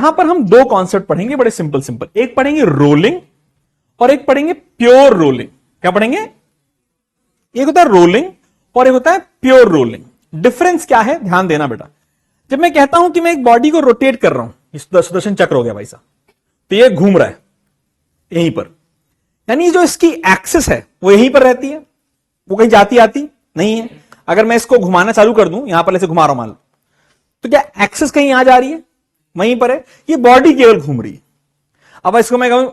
यहां पर हम दो कॉन्सेप्ट पढ़ेंगे, बड़े सिंपल सिंपल। एक पढ़ेंगे रोलिंग और एक पढ़ेंगे प्योर रोलिंग। क्या पढ़ेंगे? एक होता है रोलिंग और एक होता है प्योर रोलिंग। डिफरेंस क्या है, ध्यान देना बेटा। जब मैं कहता हूं कि मैं एक बॉडी को रोटेट कर रहा हूं, सुदर्शन चक्र हो गया भाई साहब, तो ये घूम रहा है यहीं पर, यानी जो इसकी एक्सिस है वो यहीं पर रहती है, वो कहीं जाती आती नहीं है। अगर मैं इसको घुमाना चालू कर दूं, यहां पर ऐसे घुमा रहा हूं मान लो, तो क्या एक्सिस कहीं आ जा रही है? वहीं पर है, ये बॉडी केवल घूम रही है। अब इसको मैं कहूं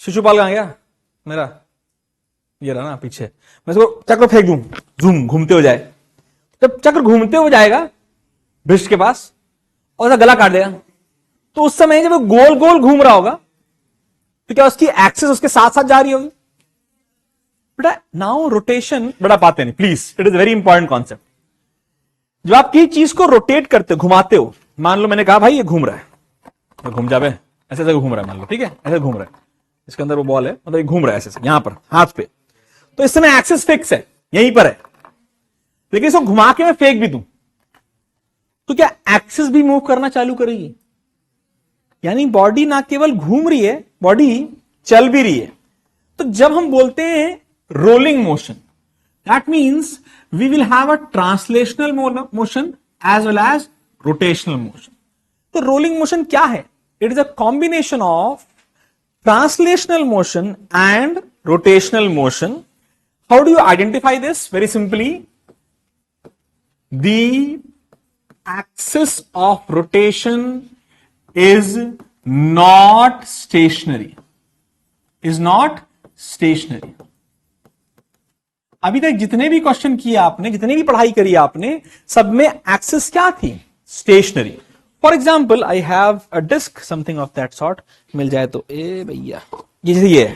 शिशुपाल कहां गया मेरा, ये रहा ना पीछे, मैं इसको चक्र फेंक दूं, झूम घूमते हो जाए। जब चक्र घूमते हो जाएगा भ्रष्ट के पास और उसका गला काट देगा, तो उस समय जब वो गोल गोल घूम रहा होगा तो क्या उसकी एक्सिस उसके साथ साथ जा रही होगी? बेटा नाउ रोटेशन बड़ा पाते नहीं please, it is very important concept. जब आप किसी चीज को रोटेट करते हो, घुमाते हो, मान लो मैंने कहा भाई ये घूम रहा है, तो घूम जावे ऐसे ऐसे घूम रहा है, मान लो ठीक है, ऐसे घूम रहा है, इसके अंदर वो बॉल है, मतलब ये घूम रहा है ऐसे यहां पर हाथ पे, तो इस समय एक्सिस फिक्स है, यहीं पर है। लेकिन इसको घुमा के मैं फेंक भी दूं तो क्या एक्सिस भी मूव करना चालू करेगी? यानी बॉडी ना केवल घूम रही है, बॉडी चल भी रही है। तो जब हम बोलते हैं rolling motion, that means we will have a translational motion as well as rotational motion. तो रोलिंग मोशन क्या है? It is a combination of translational motion and rotational motion. How do you identify this? Very simply, the axis of rotation is not stationary, is not stationary। अभी तक जितने भी question किए आपने, जितने भी पढ़ाई करी आपने, सब में एक्सिस क्या थी? Stationery. For example I have a disc, something of that sort, मिल जाए तो ए भैया, ये है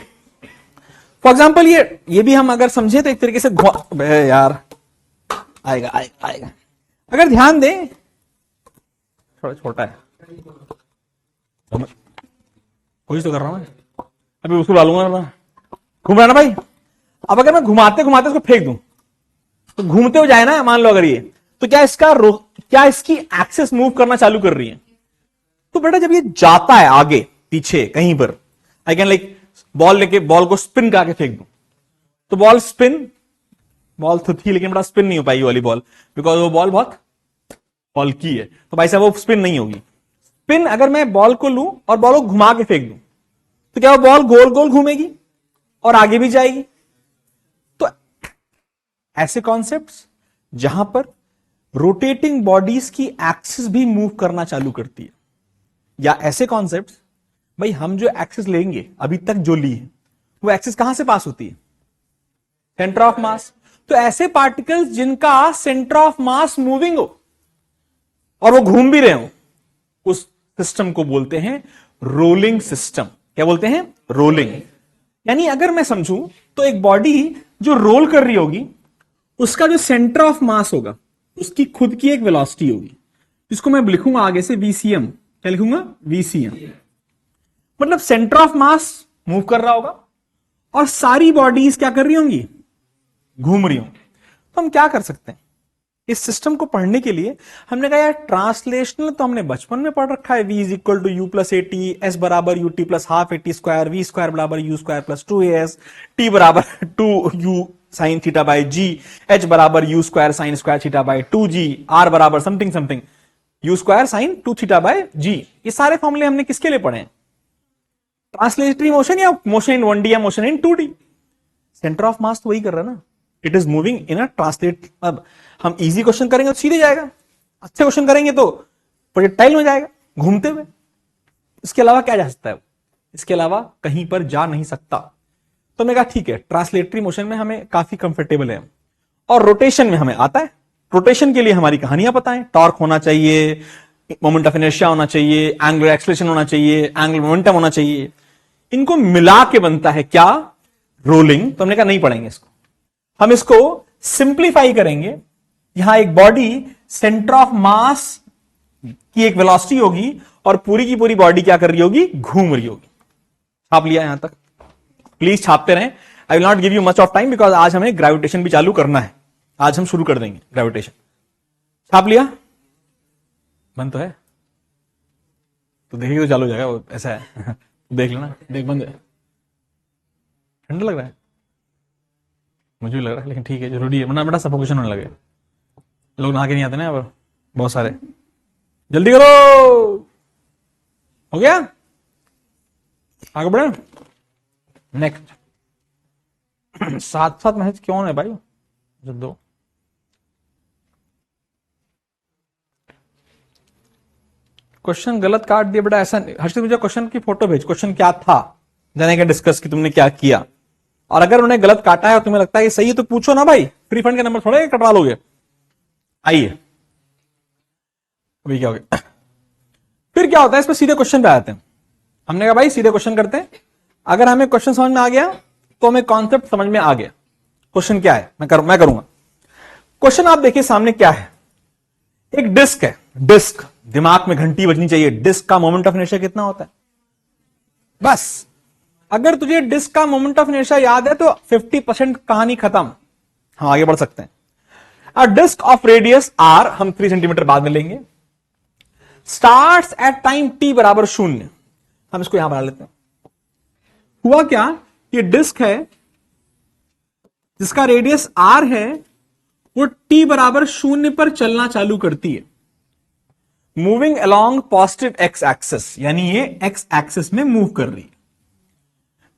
फॉर एग्जाम्पल। ये भी हम अगर समझे तो एक तरीके से यार आएगा आएगा आएगा। अगर ध्यान दें, थोड़ा छोटा है, कोशिश तो कर रहा हूं मैं, अभी उसको डालूंगा ना, घूम रहा ना भाई। अब अगर मैं घुमाते घुमाते उसको फेंक दूं तो घूमते हो जाए ना, मान लो अगर ये, तो क्या इसकी एक्सेस मूव करना चालू कर रही है? तो बेटा जब ये जाता है आगे पीछे कहीं पर, आई कैन लाइक बॉल लेके बॉल को स्पिन करके फेंक दूं, तो बॉल तो थी लेकिन बड़ा स्पिन नहीं हो पाएगी वाली बॉल, बिकॉज वो बॉल बहुत बल्की है, तो भाई साहब वो स्पिन नहीं होगी। स्पिन अगर मैं बॉल को लूं और बॉल को घुमा के फेंक दूं तो क्या वो बॉल गोल गोल घूमेगी और आगे भी जाएगी? तो ऐसे कॉन्सेप्ट्स जहां पर रोटेटिंग बॉडीज की एक्सिस भी मूव करना चालू करती है, या ऐसे कॉन्सेप्ट्स, भाई हम जो एक्सिस लेंगे अभी तक जो ली है वो एक्सिस कहां से पास होती है? Centre of mass. तो ऐसे पार्टिकल्स जिनका सेंटर ऑफ मास मूविंग हो और वो घूम भी रहे हो, उस सिस्टम को बोलते हैं रोलिंग सिस्टम। क्या बोलते हैं? रोलिंग। यानी अगर मैं समझूं तो एक बॉडी जो रोल कर रही होगी, उसका जो सेंटर ऑफ मास होगा, उसकी खुद की एक वेलोसिटी होगी, जिसको मैं लिखूंगा आगे से VCM। क्या लिखूंगा? VCM। मतलब सेंटर ऑफ मास मूव कर रहा होगा और सारी बॉडीज क्या कर रही होंगी? घूम रही होंगी। तो हम क्या कर सकते हैं इस सिस्टम को पढ़ने के लिए? हमने कहा यार ट्रांसलेशनल तो हमने बचपन में पढ़ रखा है, V is equal to u plus AT, S बराबर UT plus half AT square, V square बराबर U square plus 2AS, T बराबर 2U sine theta by G, H बराबर U square sine square theta by 2G, R बराबर something something U square sine 2 theta by G। ये सारे फॉर्मूले हमने किसके लिए पढ़े हैं? ट्रांसलेटरी मोशन या मोशन इन 1D या motion in 2D? Centre of mass तो वही कर रहा है ना, it is moving in a translate. अब हम इजी क्वेश्चन करेंगे तो सीधे जाएगा, अच्छे क्वेश्चन करेंगे तो प्रोजेक्टाइल में जाएगा घूमते हुए। इसके अलावा क्या जा सकता है? इसके अलावा कहीं पर जा नहीं सकता। तो मैं कहा ठीक है, ट्रांसलेटरी मोशन में हमें काफी कंफर्टेबल है, और रोटेशन में हमें आता है। रोटेशन के लिए हमारी कहानियां पता है, टॉर्क होना चाहिए, मोमेंट ऑफ इनर्शिया होना चाहिए, एंगुलर एक्सेलरेशन होना चाहिए, एंगुलर मोमेंटम होना चाहिए। इनको मिला के बनता है क्या? रोलिंग। तो हमने कहा नहीं पढ़ेंगे इसको, हम इसको सिंप्लीफाई करेंगे। यहां एक बॉडी सेंटर ऑफ मास की एक वेलोसिटी होगी और पूरी की पूरी बॉडी क्या कर रही होगी? घूम रही होगी। छाप लिया यहां तक? प्लीज छापते रहें। I will not give you much of time because आज हमें ग्रेविटेशन भी चालू करना है, आज हम शुरू कर देंगे ग्रेविटेशन। छाप लिया? बंद तो है? तो देखिए तो चालू हो जाएगा, वो ऐसा है। देख लेना, देख बंद है। ठंडा लग रहा है, मुझे भी लग रहा है, लेकिन ठीक है, जरूरी है, वरना बेटा सफोकेशन होने लगे। लोग नहा के नहीं आते ना अब बहुत सारे। जल्दी करो, हो गया, आगे बढ़े। नेक्स्ट। साथ साथ मैसेज क्यों है भाई, जब दो। क्वेश्चन गलत काट दिया बेटा, ऐसा नहीं। हर्षित मुझे क्वेश्चन की फोटो भेज, क्वेश्चन क्या था, जाने का डिस्कस कि तुमने क्या किया। और अगर उन्हें गलत काटा है और तुम्हें लगता है ये सही है तो पूछो ना भाई, फ्री फंड के नंबर थोड़े कटवा लोगे। आइए, अभी क्या हो गया। फिर क्या होता है, इसमें सीधे क्वेश्चन पे आते हैं। हमने कहा भाई सीधे क्वेश्चन करते हैं। अगर हमें क्वेश्चन समझ में आ गया तो हमें कॉन्सेप्ट समझ में आ गया। क्वेश्चन क्या है, मैं करूंगा। क्वेश्चन आप देखिए सामने क्या है, एक डिस्क है। डिस्क, दिमाग में घंटी बजनी चाहिए। डिस्क का मोमेंट ऑफ इनर्शिया कितना होता है, बस अगर तुझे डिस्क का मोमेंट ऑफ इनर्शिया याद है तो 50% कहानी खत्म। हम आगे बढ़ सकते हैं। अ डिस्क ऑफ रेडियस आर, हम 3 सेंटीमीटर बाद में लेंगे, स्टार्ट्स एट टाइम टी बराबर 0। हम इसको यहां बना लेते हैं। हुआ क्या, ये डिस्क है जिसका रेडियस आर है, वो टी बराबर 0 पर चलना चालू करती है, moving along positive x axis, यानी ये एक्स एक्सिस में मूव कर रही है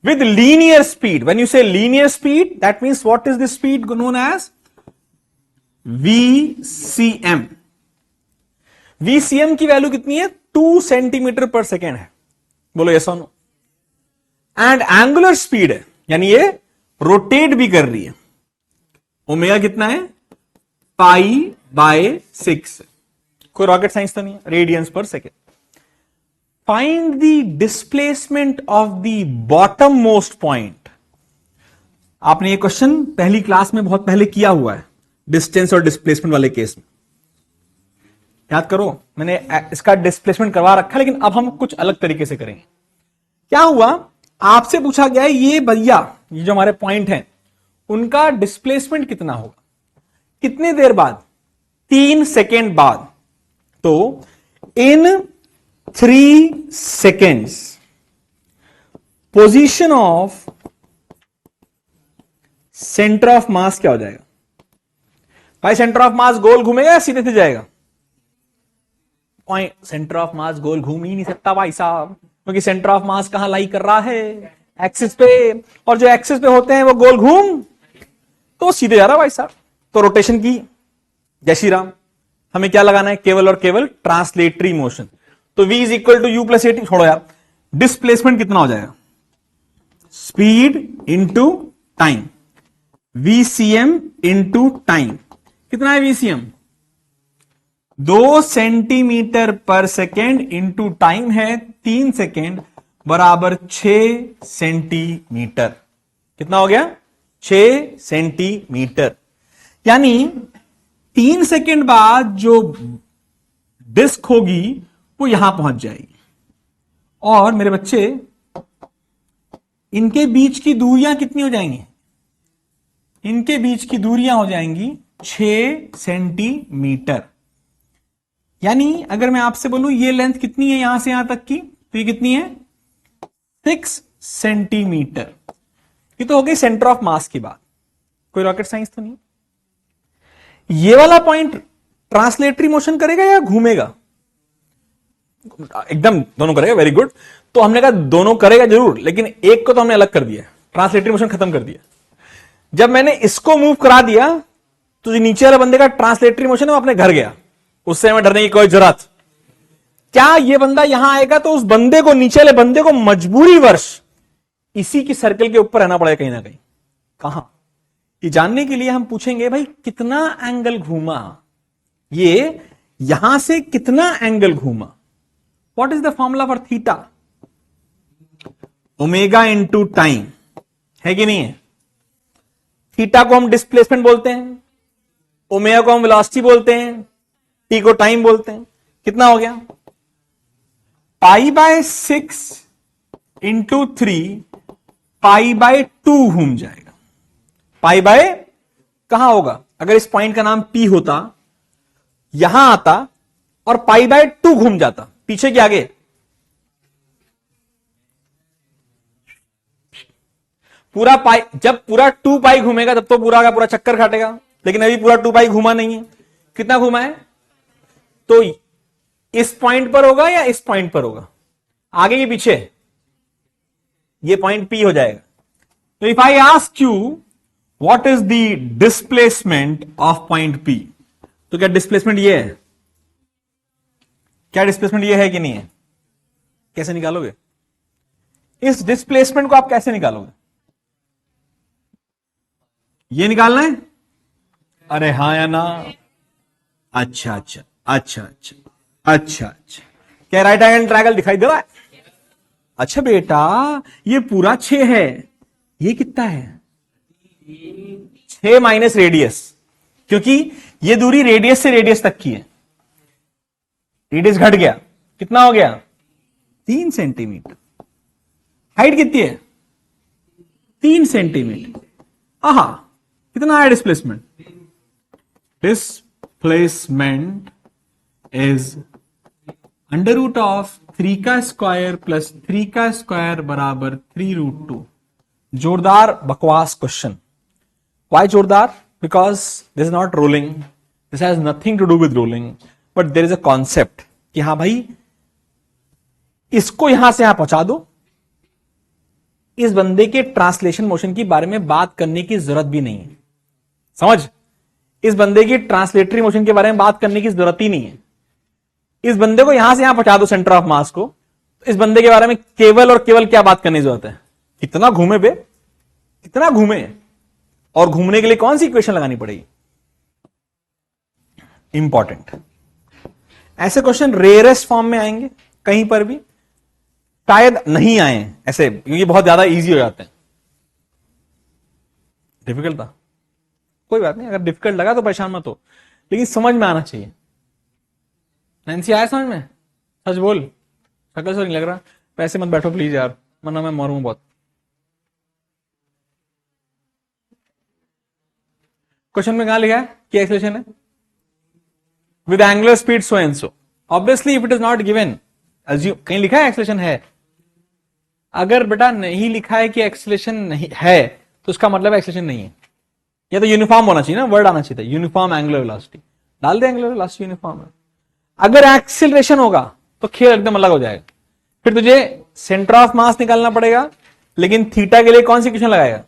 with linear speed. When you say linear speed, that means what is the speed known as VCM. VCM की वैल्यू कितनी है, 2 सेंटीमीटर पर सेकेंड है। बोलो यस और नो। एंड एंगुलर स्पीड है, यानी ये रोटेट भी कर रही है। ओमेगा कितना है, π/6। कोई रॉकेट साइंस तो नहीं है, रेडियंस पर second. Find the displacement of the bottom most point. आपने ये क्वेश्चन पहली क्लास में बहुत पहले किया हुआ है, डिस्टेंस और डिस्प्लेसमेंट वाले केस में, याद करो। मैंने इसका डिस्प्लेसमेंट करवा रखा, लेकिन अब हम कुछ अलग तरीके से करेंगे। क्या हुआ, आपसे पूछा गया है ये भैया, ये जो हमारे पॉइंट हैं, उनका डिस्प्लेसमेंट कितना होगा, कितने देर बाद, 3 सेकेंड बाद। तो इन 3 seconds position of centre of mass क्या हो जाएगा भाई। सेंटर ऑफ मास गोल घूमेगा या सीधे से जाएगा, पॉइंट सेंटर ऑफ मास गोल घूम ही नहीं सकता भाई साहब, क्योंकि सेंटर ऑफ मास कहां लाई कर रहा है, एक्सिस पे, और जो एक्सिस पे होते हैं वो गोल घूम तो सीधे जा रहा भाई साहब। तो रोटेशन की जय श्री राम, हमें क्या लगाना है, केवल और केवल ट्रांसलेटरी मोशन। तो v is equal to u plus a t, छोड़ो यार। डिस्प्लेसमेंट कितना हो जाएगा, speed into time, VCM into time. कितना है VCM, 2 सेंटीमीटर पर सेकेंड इंटू टाइम है 3 सेकेंड बराबर 6 सेंटीमीटर। कितना हो गया, 6 सेंटीमीटर। यानी 3 सेकेंड बाद जो डिस्क होगी वो यहां पहुंच जाएगी, और मेरे बच्चे इनके बीच की दूरियां कितनी हो जाएंगी, इनके बीच की दूरियां हो जाएंगी 6 सेंटीमीटर। यानी अगर मैं आपसे बोलूं ये लेंथ कितनी है यहां से यहां तक की, तो ये कितनी है, 6 सेंटीमीटर। ये तो हो गई सेंटर ऑफ मास की बात, कोई रॉकेट साइंस तो नहीं। ये वाला पॉइंट ट्रांसलेटरी मोशन करेगा या घूमेगा, एकदम दोनों करेगा, वेरी गुड। तो हमने कहा दोनों करेगा जरूर, लेकिन एक को तो हमने अलग कर दिया, ट्रांसलेटरी मोशन खत्म कर दिया। जब मैंने इसको मूव करा दिया तो जो नीचे वाले बंदे का ट्रांसलेटरी मोशन है वो अपने घर गया, उससे हमें डरने की कोई जरूरत। क्या ये बंदा यहां आएगा तो उस बंदे को, नीचे वाले बंदे को मजबूरी वर्ष इसी की सर्कल के ऊपर रहना पड़ेगा कहीं ना कहीं। कहां, ये जानने के लिए हम पूछेंगे भाई कितना एंगल घूमा, ये यहां से कितना एंगल घूमा। What is the formula for theta? Omega into time, है कि नहीं है। थीटा को हम डिस्प्लेसमेंट बोलते हैं, ओमेगा को हम वेलोसिटी बोलते हैं, टी को टाइम बोलते हैं। कितना हो गया, π/6 इंटू 3 π/2 घूम जाएगा। पाई बाय कहां होगा, अगर इस पॉइंट का नाम P होता, यहां आता और π/2 घूम जाता, पीछे के आगे पूरा पाई, जब पूरा 2 पाई घूमेगा तब तो पूरा का पूरा चक्कर काटेगा, लेकिन अभी पूरा 2 पाई घूमा नहीं है। कितना घूमा है? तो इस पॉइंट पर होगा या इस पॉइंट पर होगा? आगे के पीछे? ये पॉइंट P हो जाएगा। तो if I ask you what is the displacement of point P, तो क्या डिस्प्लेसमेंट ये है? क्या डिस्प्लेसमेंट ये है कि नहीं है? कैसे निकालोगे इस डिस्प्लेसमेंट को? आप कैसे निकालोगे? ये निकालना है? अरे हाँ या ना? अच्छा अच्छा अच्छा अच्छा अच्छा अच्छा। क्या राइट एंगल ट्रायंगल दिखाई दे रहा है? अच्छा बेटा, ये पूरा 6 है, ये कितना है? 6 माइनस रेडियस, क्योंकि ये दूरी रेडियस से रेडियस तक की है। रेडियस घट गया, कितना हो गया? 3 सेंटीमीटर। हाइट कितनी है? 3 सेंटीमीटर। आहा, कितना आया displacement? Displacement is under root of 3 का स्क्वायर प्लस 3 का स्क्वायर बराबर 3√2। जोरदार बकवास क्वेश्चन। वाई जोरदार? Because this is not rolling, this has nothing to do with rolling, but there is a concept कि हाँ भाई, इसको यहां से यहां पहुंचा दो, इस बंदे के ट्रांसलेशन मोशन के बारे में बात करने की जरूरत भी नहीं है। समझ? इस बंदे की ट्रांसलेटरी मोशन के बारे में बात करने की जरूरत ही नहीं है। इस बंदे को यहां से यहां पहुंचा दो, सेंटर ऑफ मास को, तो इस बंदे के बारे में केवल और केवल क्या बात करने की जरूरत है? कितना घूमे बे, कितना घूमे, और घूमने के लिए कौन सी इक्वेशन लगानी पड़ेगी? इंपॉर्टेंट। ऐसे क्वेश्चन रेयरेस्ट फॉर्म में आएंगे, कहीं पर भी शायद नहीं आए ऐसे, क्योंकि बहुत ज्यादा इजी हो जाते हैं। डिफिकल्ट था, कोई बात नहीं, अगर डिफिकल्ट लगा तो परेशान मत हो, लेकिन समझ में आना चाहिए। नैन्सी आया समझ में? सच बोल, शक्ल से नहीं लग रहा। पैसे मत बैठो प्लीज यार, वरना मैं मरूं बहुत। क्वेश्चन में कहां लिखा है कि एक्सेलरेशन है with angular speed so and so? Obviously if it is not given, कहीं लिखा है एक्सेलरेशन है? अगर बेटा नहीं लिखा है कि एक्सेलरेशन नहीं है, तो उसका मतलब एक्सेलरेशन नहीं है। या तो यूनिफॉर्म होना चाहिए ना, वर्ड आना चाहिए था, यूनिफॉर्म एंगुलर वेलोसिटी। डाल दे एंगुलर वेलोसिटी यूनिफॉर्म। अगर एक्सेलरेशन होगा तो खेल एकदम अलग हो जाएगा। फिर तुझे सेंटर ऑफ मास निकालना पड़ेगा, लेकिन थीटा के लिए कौन सी इक्वेशन लगाएगा?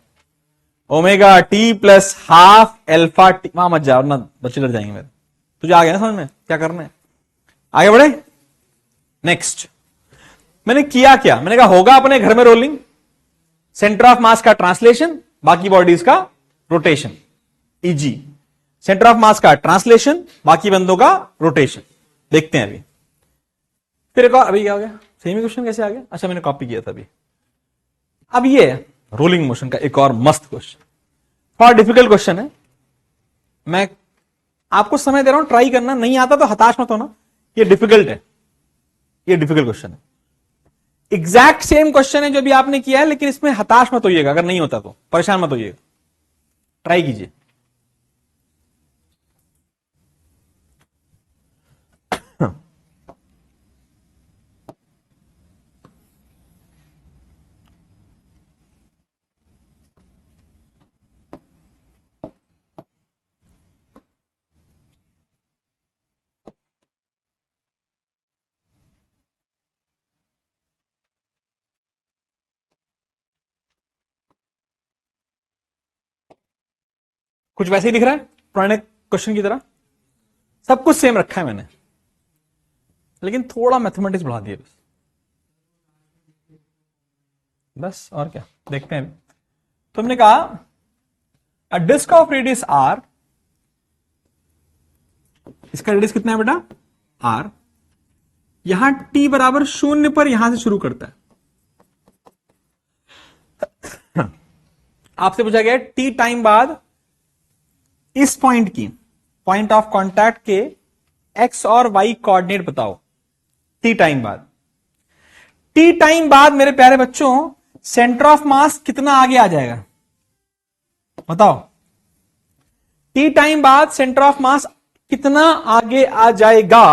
Omega T plus half alpha T. वहां मत जाओ ना, बच्चे डर जाएंगे मेरे। तुझे आ गया ना समझ में क्या करना है? आगे बढ़े। नेक्स्ट, मैंने किया क्या? मैंने कहा होगा अपने घर में रोलिंग, सेंटर ऑफ मास का ट्रांसलेशन, बाकी बॉडीज का rotation. Easy, centre of mass का ट्रांसलेशन, बाकी बंदों का रोटेशन। देखते हैं अभी। फिर एक और, अभी क्या हो गया? सेम ही क्वेश्चन कैसे आ गया? अच्छा मैंने कॉपी किया था अभी। अब ये रोलिंग मोशन का एक और मस्त क्वेश्चन, थोड़ा डिफिकल्ट क्वेश्चन है। मैं आपको समय दे रहा हूं, ट्राई करना। नहीं आता तो हताश मत होना, ये डिफिकल्ट है, ये डिफिकल्ट क्वेश्चन है। एग्जैक्ट सेम क्वेश्चन है जो भी आपने किया है, लेकिन इसमें हताश मत होइएगा। अगर नहीं होता तो परेशान मत होइएगा, ट्राई कीजिए। कुछ वैसे ही दिख रहा है पुराने क्वेश्चन की तरह, सब कुछ सेम रखा है मैंने, लेकिन थोड़ा मैथमेटिक्स बढ़ा दिया बस। बस और क्या, देखते हैं। तो हमने कहा अ डिस्क ऑफ रेडियस आर, इसका रेडियस कितना है बेटा? आर। यहां टी बराबर 0 पर यहां से शुरू करता है। आपसे पूछा गया टी टाइम बाद इस पॉइंट की, पॉइंट ऑफ कांटेक्ट के एक्स और वाई कोऑर्डिनेट बताओ टी टाइम बाद। टी टाइम बाद मेरे प्यारे बच्चों सेंटर ऑफ मास कितना आगे आ जाएगा बताओ? टी टाइम बाद सेंटर ऑफ मास कितना आगे आ जाएगा?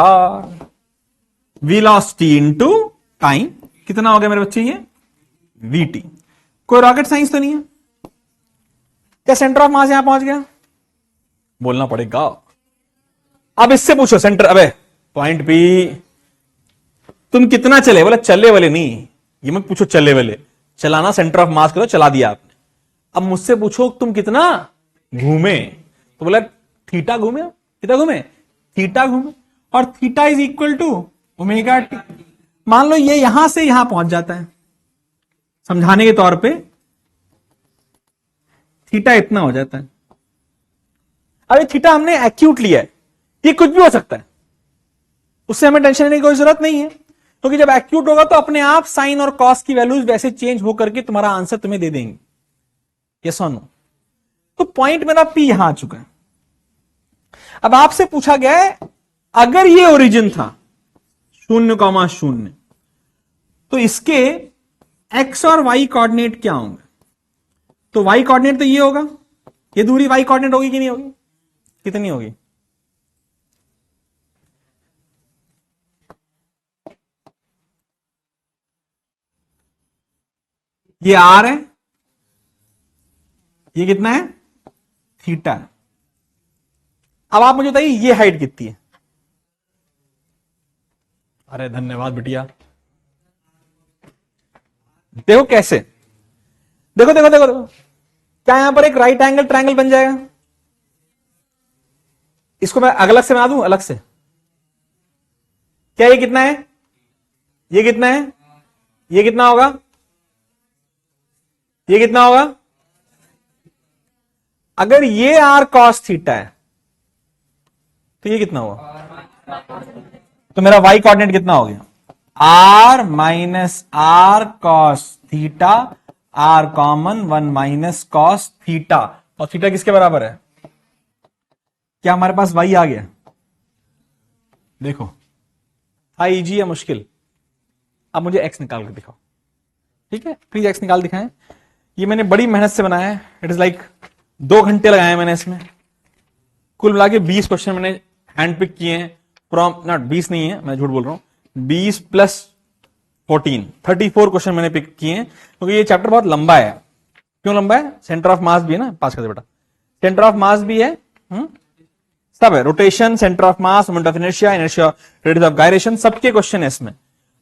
Velocity into time. कितना हो गया मेरे बच्चे? ये वीटी। कोई रॉकेट साइंस तो नहीं है, क्या सेंटर ऑफ मास यहां पहुंच गया? बोलना पड़ेगा। अब इससे पूछो सेंटर, अबे पॉइंट पी तुम कितना चले? बोला चले वाले नहीं, ये मत पूछो चले वाले, चलाना सेंटर ऑफ मास करो, चला दिया आपने। अब मुझसे पूछो तुम कितना घूमे, तो बोला थीटा घूमे, कितना घूमे? थीटा घूमे, और theta is equal to omega t. मान लो ये यहां से यहां पहुंच जाता है, समझाने के तौर पे थीटा इतना हो जाता है। अरे थीटा हमने एक्यूट लिया है, ये कुछ भी हो सकता है, उससे हमें टेंशन लेने की कोई जरूरत नहीं है, क्योंकि जब एक्यूट होगा तो अपने आप साइन और कॉस की वैल्यूज वैसे चेंज होकर के तुम्हारा आंसर तुम्हें दे देंगे, यस और नो। तो पॉइंट मेरा पी यहां आ चुका है। अब आपसे पूछा गया है अगर ये ओरिजिन था 0,0, तो इसके एक्स और वाई कोऑर्डिनेट क्या होंगे? तो वाई कोऑर्डिनेट तो ये होगा, ये दूरी वाई कोऑर्डिनेट होगी कि नहीं होगी? कितनी होगी? ये आर है, ये कितना है? थीटा है। अब आप मुझे बताइए ये हाइट कितनी है? अरे धन्यवाद बिटिया। देखो कैसे, देखो देखो देखो देखो, क्या यहां पर एक राइट एंगल ट्रायंगल बन जाएगा? इसको मैं अलग से बना दूं, अलग से। क्या ये कितना है? ये कितना है? ये कितना होगा? ये कितना होगा? अगर ये आर कॉस थीटा है तो ये कितना हुआ? तो मेरा वाई कोऑर्डिनेट कितना हो गया? R minus r cos theta, r common 1 minus cos theta, और थीटा किसके बराबर है? क्या हमारे पास वाई आ गया? देखो था इजी या मुश्किल? अब मुझे एक्स निकाल कर दिखाओ, ठीक है? प्लीज एक्स निकाल दिखाएं। ये मैंने बड़ी मेहनत से बनाया है, इट इज लाइक 2 घंटे लगाए मैंने इसमें। कुल मिला के 20 क्वेश्चन मैंने हैंड पिक किए हैं फ्रॉम, नॉट 20 नहीं है, मैं झूठ बोल रहा हूं, 20 प्लस 14 34 क्वेश्चन मैंने पिक किए हैं, क्योंकि ये चैप्टर बहुत लंबा है। क्यों लंबा है? सेंटर ऑफ मास भी है ना, पास कर दे बेटा, सेंटर ऑफ मास भी है, सब है, rotation, centre of mass, moment of inertia, inertia, radius of gyration, सबके क्वेश्चन है इसमें।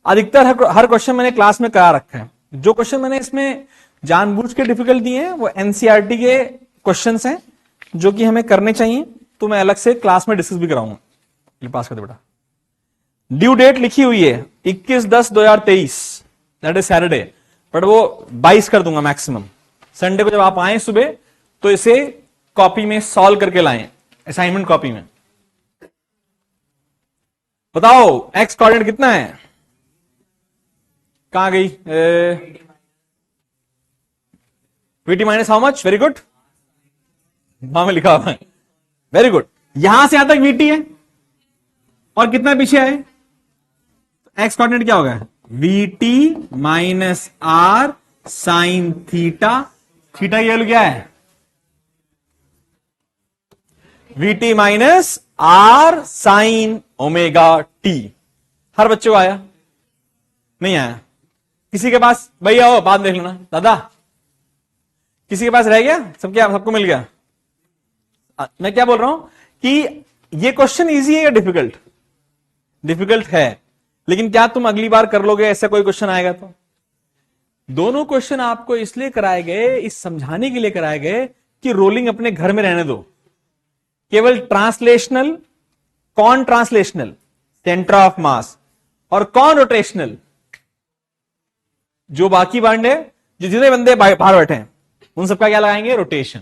अधिकतर हर क्वेश्चन मैंने क्लास में करा रखा है। जो क्वेश्चन मैंने इसमें जानबूझ के डिफिकल्ट दिए हैं वो एनसीईआरटी के क्वेश्चंस हैं, जो कि हमें करने चाहिए, तो मैं अलग से क्लास में डिस्कस भी कराऊंगा। पास कर दे बेटा। ड्यू डेट लिखी हुई है 21/10/2023, दैट इज सैटरडे, बट वो 22 कर दूंगा मैक्सिमम। संडे को जब आप आए सुबह तो इसे कॉपी में सॉल्व करके लाएं, असाइनमेंट कॉपी में। बताओ एक्स कोऑर्डिनेट कितना है? कहां गई? VT minus how much? Very good, वहां में लिखा हुआ है, वेरी गुड। यहां से यहां तक वीटी है, और कितना पीछे है? एक्स कोऑर्डिनेट क्या होगा? VT minus R sine theta, theta की वैल्यू क्या है? VT minus R sine omega T. हर बच्चे को आया? नहीं आया? किसी के पास भैया हो बात देख लेना, दादा किसी के पास रह गया? सबको मिल गया? मैं क्या बोल रहा हूं कि ये क्वेश्चन इजी है या डिफिकल्ट? डिफिकल्ट है, लेकिन क्या तुम अगली बार कर लोगे ऐसा कोई क्वेश्चन आएगा तो? दोनों क्वेश्चन आपको इसलिए कराए गए, इस समझाने के लिए कराए गए कि रोलिंग अपने घर में रहने दो। केवल ट्रांसलेशनल, कौन ट्रांसलेशनल? Centre of mass. और कौन रोटेशनल? जो बाकी बंदे, जो जितने बंदे बाहर बैठे हैं उन सबका क्या लगाएंगे? रोटेशन।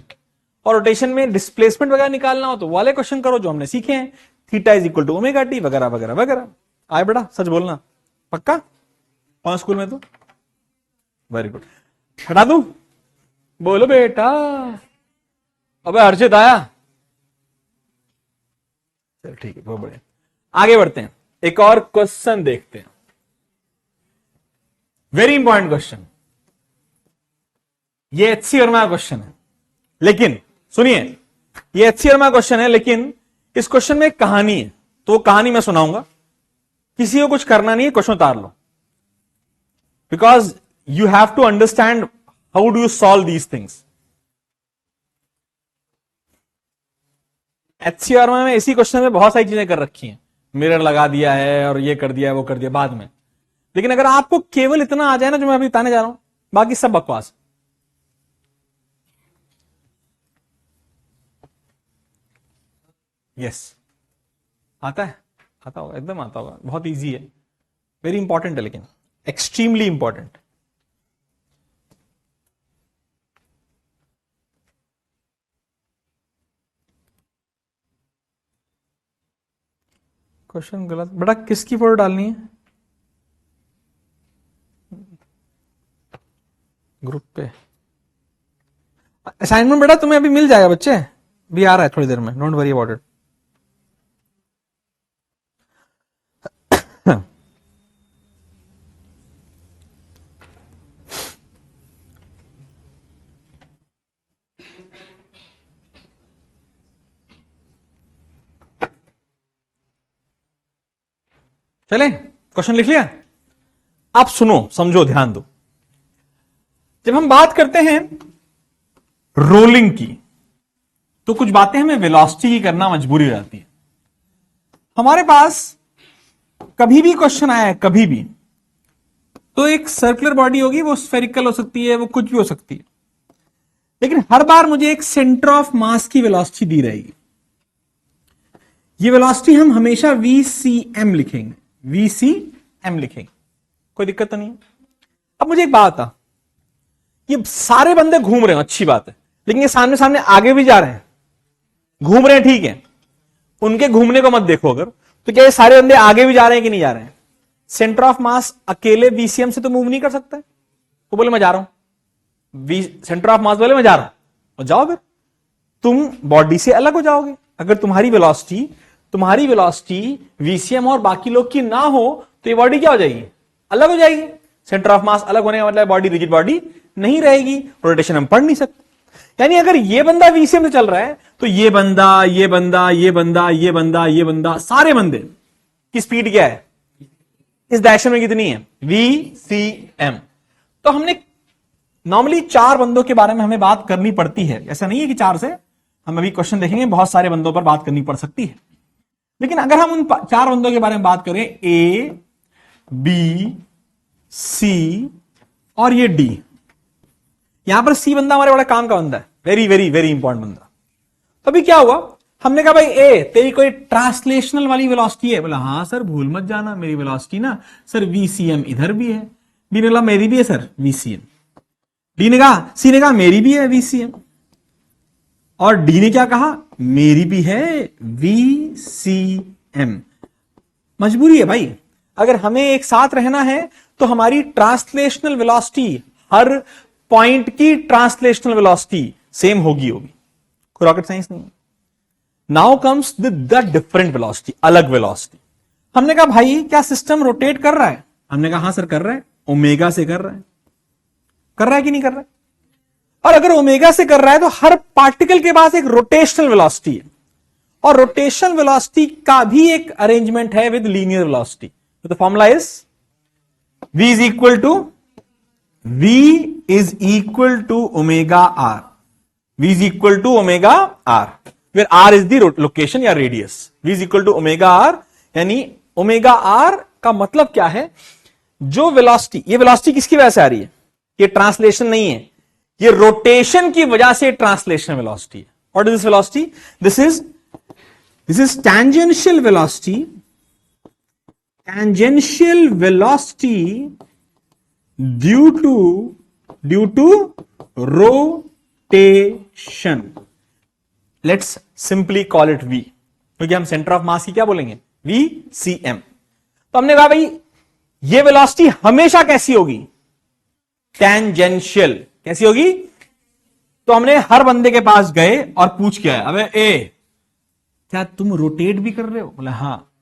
और रोटेशन में डिस्प्लेसमेंट वगैरह निकालना हो तो वाले क्वेश्चन करो जो हमने सीखे हैं, theta is equal to omega t वगैरह वगैरह वगैरह। आए बेटा, सच बोलना पक्का? कौन स्कूल में? तो वेरी गुड। हटा दूं? बोलो बेटा। अबे हर्षित आया? चल ठीक है, बहुत बढ़िया। आगे बढ़ते हैं, एक और क्वेश्चन देखते हैं, वेरी इंपॉर्टेंट क्वेश्चन। ये एचसी वर्मा का क्वेश्चन है, लेकिन सुनिए, ये एचसी वर्मा क्वेश्चन है, लेकिन इस क्वेश्चन में एक कहानी है, तो वो कहानी मैं सुनाऊंगा। किसी को कुछ करना नहीं है, क्वेश्चन उतार लो, because you have to understand how do you solve these things. HCR में इसी क्वेश्चन में बहुत सारी चीजें कर रखी हैं, मिरर लगा दिया है और ये कर दिया है वो कर दिया बाद में। लेकिन अगर आपको केवल इतना आ जाए ना जो मैं अभी बताने जा रहा हूं, बाकी सब बकवास। यस आता है, आता होगा, एकदम आता होगा, बहुत इजी है, वेरी इंपॉर्टेंट है, लेकिन एक्सट्रीमली इंपॉर्टेंट। क्वेश्चन गलत बेटा, किसकी फोटो डालनी है ग्रुप पे? असाइनमेंट बेटा तुम्हें अभी मिल जाएगा बच्चे, भी आ रहा है थोड़ी देर में, डोंट वरी अबाउट इट। चले, क्वेश्चन लिख लिया? आप सुनो, समझो, ध्यान दो। जब हम बात करते हैं रोलिंग की, तो कुछ बातें हमें वेलोसिटी की करना मजबूरी हो जाती है। हमारे पास कभी भी क्वेश्चन आया है, कभी भी, तो एक सर्कुलर बॉडी होगी, वो स्फेरिकल हो सकती है, वो कुछ भी हो सकती है, लेकिन हर बार मुझे एक सेंटर ऑफ मास की वेलोसिटी दी रहेगी। ये वेलोसिटी हम हमेशा VCM लिखेंगे, VCM लिखेंगे, कोई दिक्कत तो नहीं है। अब मुझे एक बात बता, ये सारे बंदे घूम रहे हैं, अच्छी बात है, लेकिन ये सामने सामने आगे भी जा रहे हैं, घूम रहे हैं, ठीक है, उनके घूमने को मत देखो। अगर तो क्या ये सारे बंदे आगे भी जा रहे हैं कि नहीं जा रहे हैं? सेंटर ऑफ मास अकेले VCM से तो मूव नहीं कर सकता है। वो बोले मैं जा रहा हूं, सेंटर ऑफ मास बोले मैं जा रहा हूं, और जाओ, फिर तुम बॉडी से अलग हो जाओगे। अगर तुम्हारी वेलोसिटी VCM और बाकी लोग की ना हो, तो ये बॉडी क्या हो जाएगी? अलग हो जाएगी। सेंटर ऑफ मास अलग होने का मतलब बॉडी रिजिड बॉडी नहीं रहेगी, रोटेशन हम पढ़ नहीं सकते। यानी अगर ये बंदा VCM से चल रहा है, तो ये बंदा, ये बंदा, ये बंदा, ये बंदा, ये बंदा, सारे बंदे की स्पीड क्या है इस डायरेक्शन में? कितनी है? VCM। तो हमने नॉर्मली 4 बंदों के बारे में हमें बात करनी पड़ती है, ऐसा नहीं है कि 4 से, हम अभी क्वेश्चन देखेंगे बहुत सारे बंदों पर बात करनी पड़ सकती है। लेकिन अगर हम उन 4 बंदों के बारे में बात करें, A, B, C और ये D, यहां पर C बंदा हमारे बड़ा काम का बंदा है, वेरी वेरी वेरी इंपॉर्टेंट बंदा। तो अभी क्या हुआ, हमने कहा भाई ए, तेरी कोई ट्रांसलेशनल वाली वेलोसिटी है? बोला हाँ सर, भूल मत जाना, मेरी वेलोसिटी ना सर VCM इधर भी है। बी ने बोला मेरी भी है सर VCM। डी ने कहा, सी ने कहा मेरी भी है VCM, और डी ने क्या कहा, मेरी भी है VCM। मजबूरी है भाई, अगर हमें एक साथ रहना है तो हमारी ट्रांसलेशनल वेलोसिटी, हर पॉइंट की ट्रांसलेशनल वेलोसिटी सेम होगी। कोई रॉकेट साइंस नहीं। Now comes the different velocity, अलग वेलोसिटी। हमने कहा भाई क्या सिस्टम रोटेट कर रहा है? हमने कहा हाँ सर कर रहा है, ओमेगा से कर रहा है। कर रहा है कि नहीं कर रहा है? और अगर ओमेगा से कर रहा है तो हर पार्टिकल के पास एक रोटेशनल वेलोसिटी है, और रोटेशनल वेलोसिटी का भी एक अरेंजमेंट है विद लीनियर वेलोसिटी। तो the formula is V is equal to omega r. V is equal to omega r, where r is the location या radius. V is equal to omega r, यानी omega r का मतलब क्या है? जो velocity, ये velocity किसकी वजह से आ रही है? ये ट्रांसलेशन नहीं है, ये रोटेशन की वजह से ट्रांसलेशन वेलोसिटी है। What is this velocity? This is tangential velocity, tangential velocity due to rotation. Let's simply call it V, क्योंकि हम सेंटर ऑफ मास की क्या बोलेंगे? VCM। तो हमने कहा भाई ये वेलोसिटी हमेशा कैसी होगी? टेंजेंशियल। कैसी होगी? तो हमने हर बंदे के पास गए और पूछ के आए, अबे ए क्या तुम रोटेट भी कर रहे हो? बोला हाँ।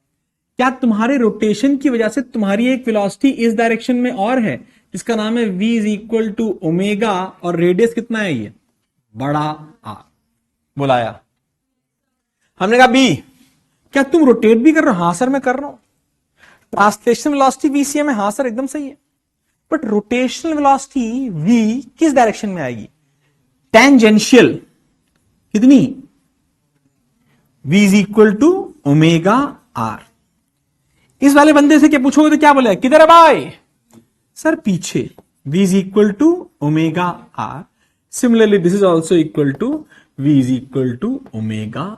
क्या तुम्हारे रोटेशन की वजह से तुम्हारी एक वेलोसिटी इस डायरेक्शन में और है, इसका नाम है V is equal to omega, और रेडियस कितना है? ये बड़ा R। बुलाया, हमने कहा बी क्या तुम रोटेट भी कर रहे हो? हाँ सर मैं कर रहा हूं। ट्रांसलेशनल वेलोसिटी VCM है? हाँ सर एकदम सही है, बट रोटेशनल वेलोसिटी V किस डायरेक्शन में आएगी? टेंजेंशियल। कितनी? v is equal to omega r. इस वाले बंदे से क्या पूछोगे तो क्या बोलेगा, किधर है भाई, सर पीछे, v is equal to omega R. Similarly this is also equal to v is equal to omega R.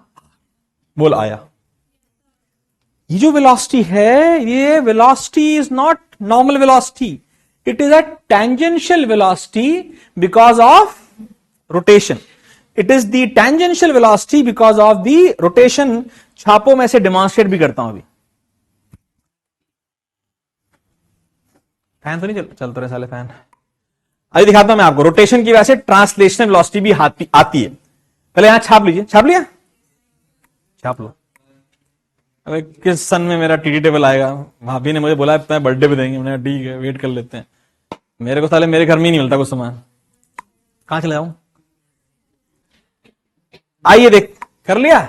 बोल आया। ये जो वेलोसिटी है, ये velocity is not normal velocity, it is a tangential velocity because of rotation. It is the tangential velocity because of the rotation. छापो मैं से demonstrate भी करता हूं अभी। फैन तो नहीं चलते रहे साले फैन। अभी दिखाता हूं मैं आपको, रोटेशन की वजह से ट्रांसलेशनल वेलोसिटी भी आती है। पहले यहां छाप लीजिए, छाप लिया, छाप लो। अरे किस सन में मेरा टीटी टेबल आएगा, भाभी ने मुझे बोला इतना बर्थडे पे देंगे, मैंने ठीक है वेट कर लेते हैं। मेरे को साले मेरे घर में ही नहीं मिलता कुछ सामान, कहां चले जाऊं। आइए देख, कर लिया,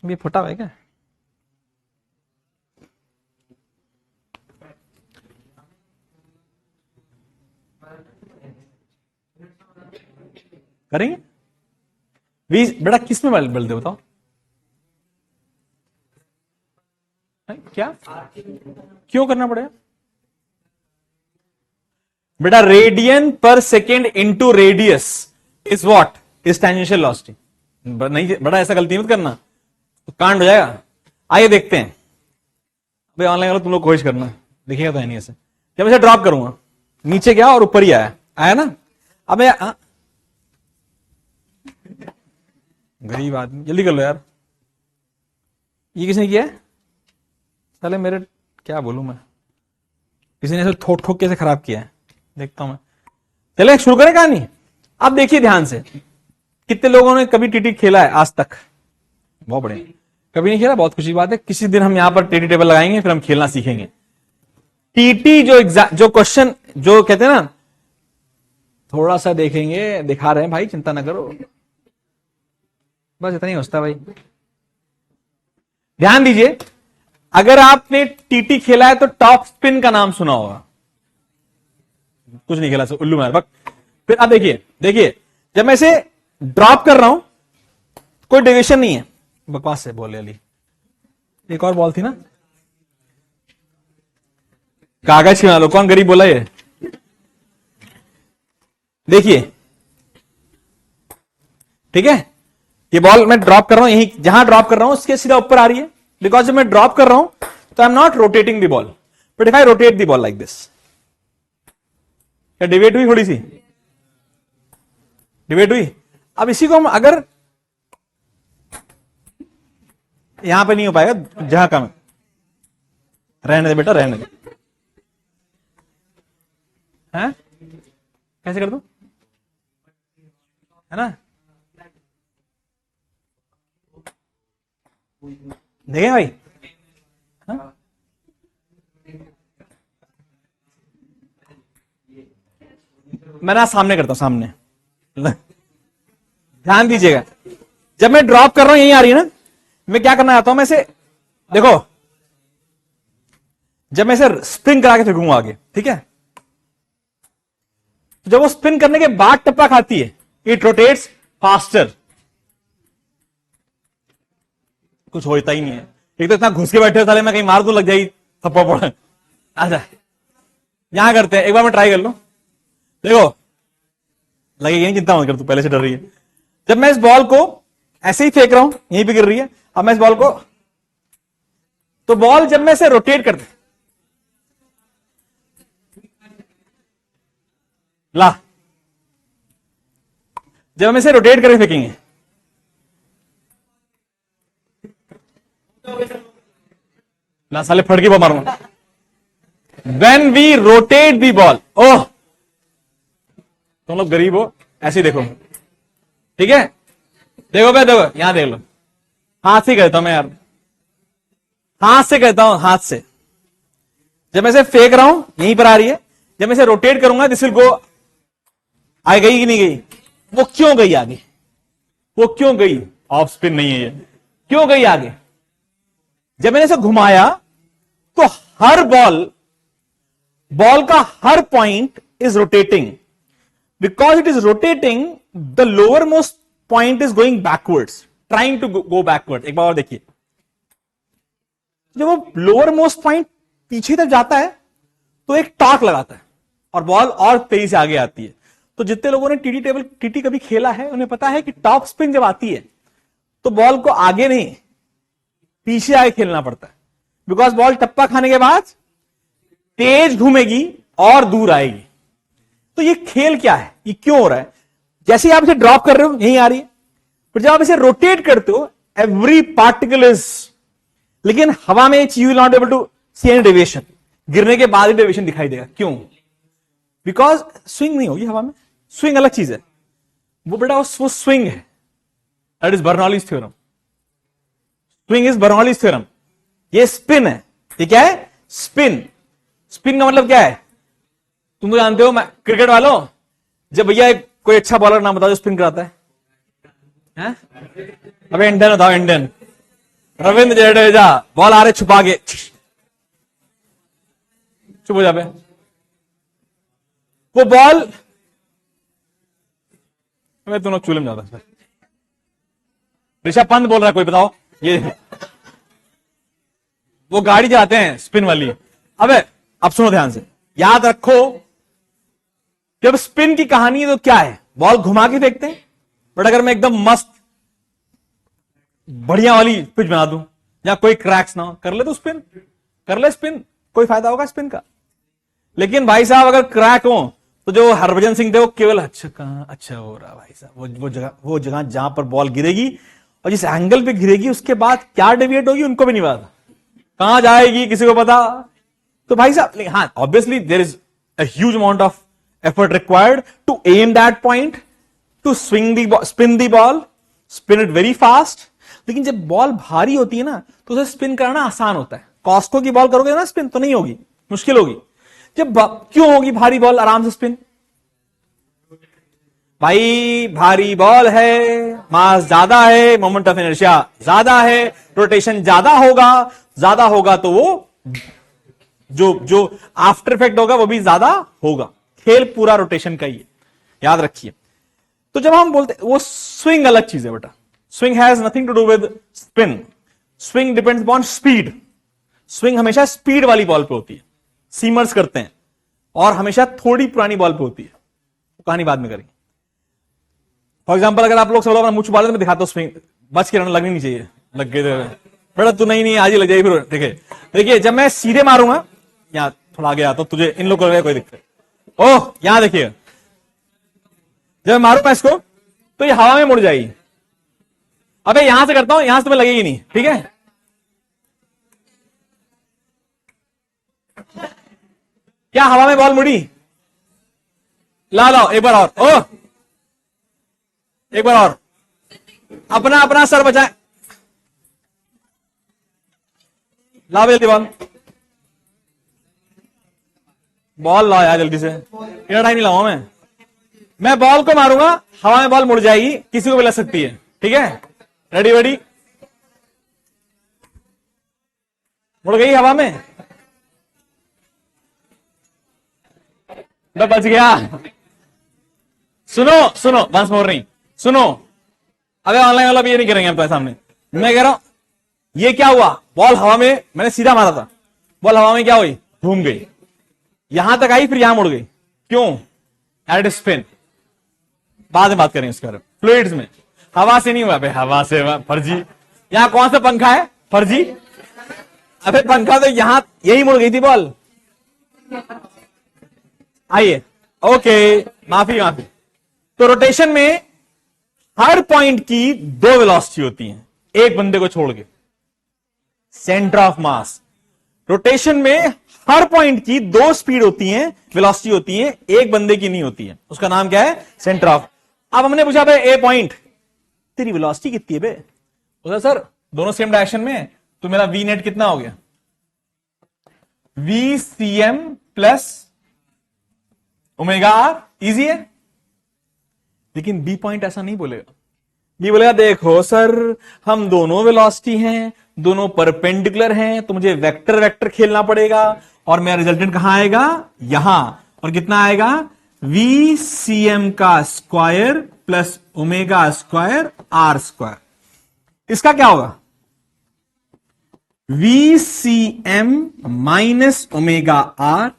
ये फटा हुआ है क्या, करेंगे बेटा, किस में बल दे बताओ, क्या क्यों करना पड़ेगा बेटा, रेडियन पर second into radius is what, is tangential velocity. नहीं बड़ा ऐसा गलती मत करना तो कांड हो जाएगा। आइए देखते हैं, भाई ऑनलाइन वाला तुम लोग कोशिश करना, देखिएगा तो है नहीं ऐसे। जब मैं ड्रॉप करूंगा नीचे गया और ऊपर ही आया, आया ना। अब मैं गरीब आदमी, जल्दी कर लो यार। ये किसने किया है साले, मेरे क्या बोलूं मैं, किसी ने ऐसे ठोक ठोक के खराब किया है, देखता हूं मैं। चले शुरू करें कहानी। अब देखिए ध्यान से, कितने लोगों ने कभी टीटी खेला है आज तक, बहुत बढ़िया। कभी नहीं खेला, बहुत खुशी बात है। किसी दिन हम यहां पर टीटी टेबल लगाएंगे, फिर हम खेलना सीखेंगे। टीटी जो क्वेश्चन जो कहते हैं ना, थोड़ा सा देखेंगे, दिखा रहे हैं भाई, चिंता ना करो, बस इतना ही होता भाई। ध्यान दीजिए, अगर आपने टीटी खेला है तो टॉप स्पिन का नाम सुना होगा, कुछ नहीं खेला सो उल्लू मार बक। फिर अब देखिए, देखिए जब मैं इसे ड्रॉप कर रहा हूं कोई डेविएशन नहीं है, बकवास से बोले अली। एक और बॉल थी ना, कागज खिला लो, कौन गरीब बोला ये, देखिए ठीक है। ये बॉल मैं ड्रॉप कर रहा हूं, यही जहां ड्रॉप कर रहा हूं उसके सीधा ऊपर आ रही है, बिकॉज जब मैं ड्रॉप कर रहा हूं तो I am not rotating the ball, but if I rotate the ball like this, क्या डिवेट हुई, थोड़ी सी डिवेट हुई। अब इसी को हम अगर यहां पे नहीं हो पाएगा, जहां का मैं, रहने दे बेटा, रहने दे, हैं कैसे कर दूं, है ना, देखें भाई, हाँ? मैं ना सामने करता हूं, सामने ध्यान दीजिएगा। जब मैं ड्रॉप कर रहा हूं, यही आ रही है ना, मैं क्या करना चाहता हूं, मैं इसे देखो, जब मैं इसे स्पिन करा के फेंकूंगा आगे, ठीक है, तो जब वो स्पिन करने के बाद टप्पा खाती है, इट रोटेट्स फास्टर। कुछ होता ही नहीं है, एक तो इतना घुस के बैठे हो साले, मैं कहीं मार दूं, लग जाएगी थप्पा पड़ा। आजा यहां करते हैं, एक बार मैं ट्राई कर लूं, देखो लगेगी नहीं, चिंता मत कर, तू पहले से डर रही है। जब मैं इस बॉल को ऐसे ही फेंक रहा हूं, यहीं पे गिर रही है, अब मैं इस बॉल को, तो बॉल जब मैं इसे रोटेट करते, ला, जब हम इसे रोटेट करके फेंकेंगे, ला साले फट के मारूंगा। When we rotate the ball, ओह तुम लोग गरीब हो, ऐसे ही देखो, ठीक है, देखो भाई, देखो यहां देख लो, हाथ से कहता हूं मैं यार, हाथ से कहता हूं, हाथ से। जब मैं इसे फेंक रहा हूं, यहीं पर आ रही है, जब मैं इसे रोटेट करूंगा, दिस विल गो, आ गई कि नहीं गई, वो क्यों गई आगे, वो क्यों गई, ऑफ स्पिन नहीं है ये, क्यों गई आगे। जब मैंने इसे घुमाया तो हर बॉल का हर point is rotating, because it is rotating, the lower most point is going backwards, trying to go backward. एक बार और देखिए, जब वो लोअर मोस्ट पॉइंट पीछे तक जाता है तो एक टॉर्क लगाता है और बॉल और तेजी से आगे आती है। तो जितने लोगों ने टीटी कभी खेला है उन्हें पता है कि टॉप स्पिन जब आती है तो बॉल को आगे नहीं पीछे आगे खेलना पड़ता है, बिकॉज बॉल टप्पा खाने के बाद तेज घूमेगी और दूर आएगी। तो ये खेल क्या है, ये क्यों हो रहा है? जैसे आप इसे ड्रॉप कर रहे हो यहीं आ रही है, फिर जब आप इसे रोटेट करते हो एवरी पार्टिकल इज, लेकिन हवा में you will not able to see any deviation, गिरने के बाद ही डेविएशन दिखाई देगा। क्यों? बिकॉज स्विंग नहीं होगी हवा में। स्विंग अलग चीज है, वो बेटा वो स्विंग है, that is Bernoulli's theorem. Swing is Bernoulli's theorem. ये स्पिन है। ये क्या है? स्पिन। स्पिन का मतलब क्या है? तुम तो जानते हो, क्रिकेट वालों, जब भैया कोई अच्छा बॉलर नाम बताओ जो स्पिन कराता है? अबे इंडियन बताओ, इंडियन। रविंद्र जडेजा, बॉल आ रहे छुपा के, चुप हो जाए। वो बॉल, मैं दोनों चूल्हे में जाता। ऋषभ पंत बोल रहा है, कोई बताओ। ये वो गाड़ी जाते हैं स्पिन वाली। अबे अब सुनो ध्यान से, याद रखो, जब स्पिन की कहानी है तो क्या है? बॉल घुमा के फेंकते हैं। बट अगर मैं एकदम मस्त बढ़िया वाली पिच बना दूं या कोई क्रैक्स ना हो, कर ले तो स्पिन, कर ले स्पिन, कोई फायदा होगा स्पिन का। लेकिन भाई साहब अगर क्रैक हो तो जो हरभजन सिंह थे वो केवल अच्छा हो रहा भाई साहब, वो जगह जहां पर बॉल गिरेगी और जिस एंगल पे गिरेगी उसके बाद क्या डेविएट होगी उनको भी नहीं पता, कहां जाएगी किसी को पता। तो भाई साहब, हाँ obviously there is a huge amount of effort required to aim that point, to spin the ball, spin it very fast. लेकिन जब बॉल भारी होती है ना तो उसे स्पिन कराना आसान होता है। कॉस्को की बॉल करोगे ना स्पिन तो नहीं होगी, मुश्किल होगी। जब क्यों होगी भारी बॉल आराम से स्पिन? भाई भारी बॉल है, मास ज्यादा है, मोमेंट ऑफ इनर्शिया ज्यादा है, रोटेशन ज्यादा होगा तो वो जो आफ्टर इफेक्ट होगा वो भी ज्यादा होगा। खेल पूरा रोटेशन का ही है, याद रखिए। तो जब हम बोलते वो स्विंग अलग चीज है बेटा। Swing has nothing to do with spin. Swing depends upon speed. Swing हमेशा स्पीड वाली बॉल पे होती है, सीमर्स करते हैं, और हमेशा थोड़ी पुरानी बॉल पे होती है। तो कहानी बाद में करेंगे। फॉर एग्जाम्पल अगर आप लोग सब लोग अपना मुंह छुपा लेते, मैं दिखाता हूं स्विंग, बच के रहना, लगनी नहीं चाहिए, लग गए बेटा तू नहीं आज ही लग जाएगी। फिर देखिए जब मैं सीधे मारूंगा, यहाँ थोड़ा आगे आता, तुझे इन लोग को कोई दिक्कत? ओह यहां देखिए, जब मैं मारूंगा इसको तो ये हवा में मुड़ जाएगी। अबे यहां से करता हूं, यहां से तुम्हें लगेगी नहीं, ठीक है? क्या हवा में बॉल मुड़ी? लाओ एक बार और, ओह एक बार और, अपना सर बचाए, लाओ जल्दी बॉल लाओ यार जल्दी से, इतना टाइम नहीं लाऊंगा मैं बॉल को मारूंगा, हवा में बॉल मुड़ जाएगी, किसी को भी लग सकती है, ठीक है? रेडी? मुड़ गई हवा में, बच गया। सुनो वंस मोर नहीं, सुनो। अबे ऑनलाइन वाला भी ये नहीं करेंगे हम तो सामने। मैं कह रहा हूं ये क्या हुआ, बॉल हवा में, मैंने सीधा मारा था, बॉल हवा में क्या हुई, घूम गई, यहां तक आई फिर यहां मुड़ गई। क्यों? At spin. बाद में बात करेंगे इसके बारे में। फ्लूइड्स में हवा से नहीं हुआ, भाई हवा से हुआ, फर्जी। यहां कौन सा पंखा है, फर्जी? अबे पंखा तो यहां यही मुड़ गई थी बॉल। आइए, ओके, माफी। तो रोटेशन में हर पॉइंट की दो वेलोसिटी होती हैं, एक बंदे को छोड़ के, सेंटर ऑफ मास। रोटेशन में हर पॉइंट की दो स्पीड होती हैं, वेलोसिटी होती है, एक बंदे की नहीं होती है। उसका नाम क्या है? Centre of. अब हमने पूछा भाई ए पॉइंट तेरी वेलोसिटी कितनी है बे? बोला सर दोनों सेम डायरेक्शन में, तो मेरा वी नेट कितना हो गया? V c m plus omega r. Easy है। लेकिन बी पॉइंट ऐसा नहीं बोलेगा। बी बोलेगा देखो सर हम दोनों वेलोसिटी हैं, दोनों परपेंडिकुलर हैं, तो मुझे वेक्टर खेलना पड़ेगा, और मेरा रिजल्टेंट कहां आएगा? यहां। और कितना आएगा? वी सी एम का square plus omega square r square. इसका क्या होगा? VCM minus omega r.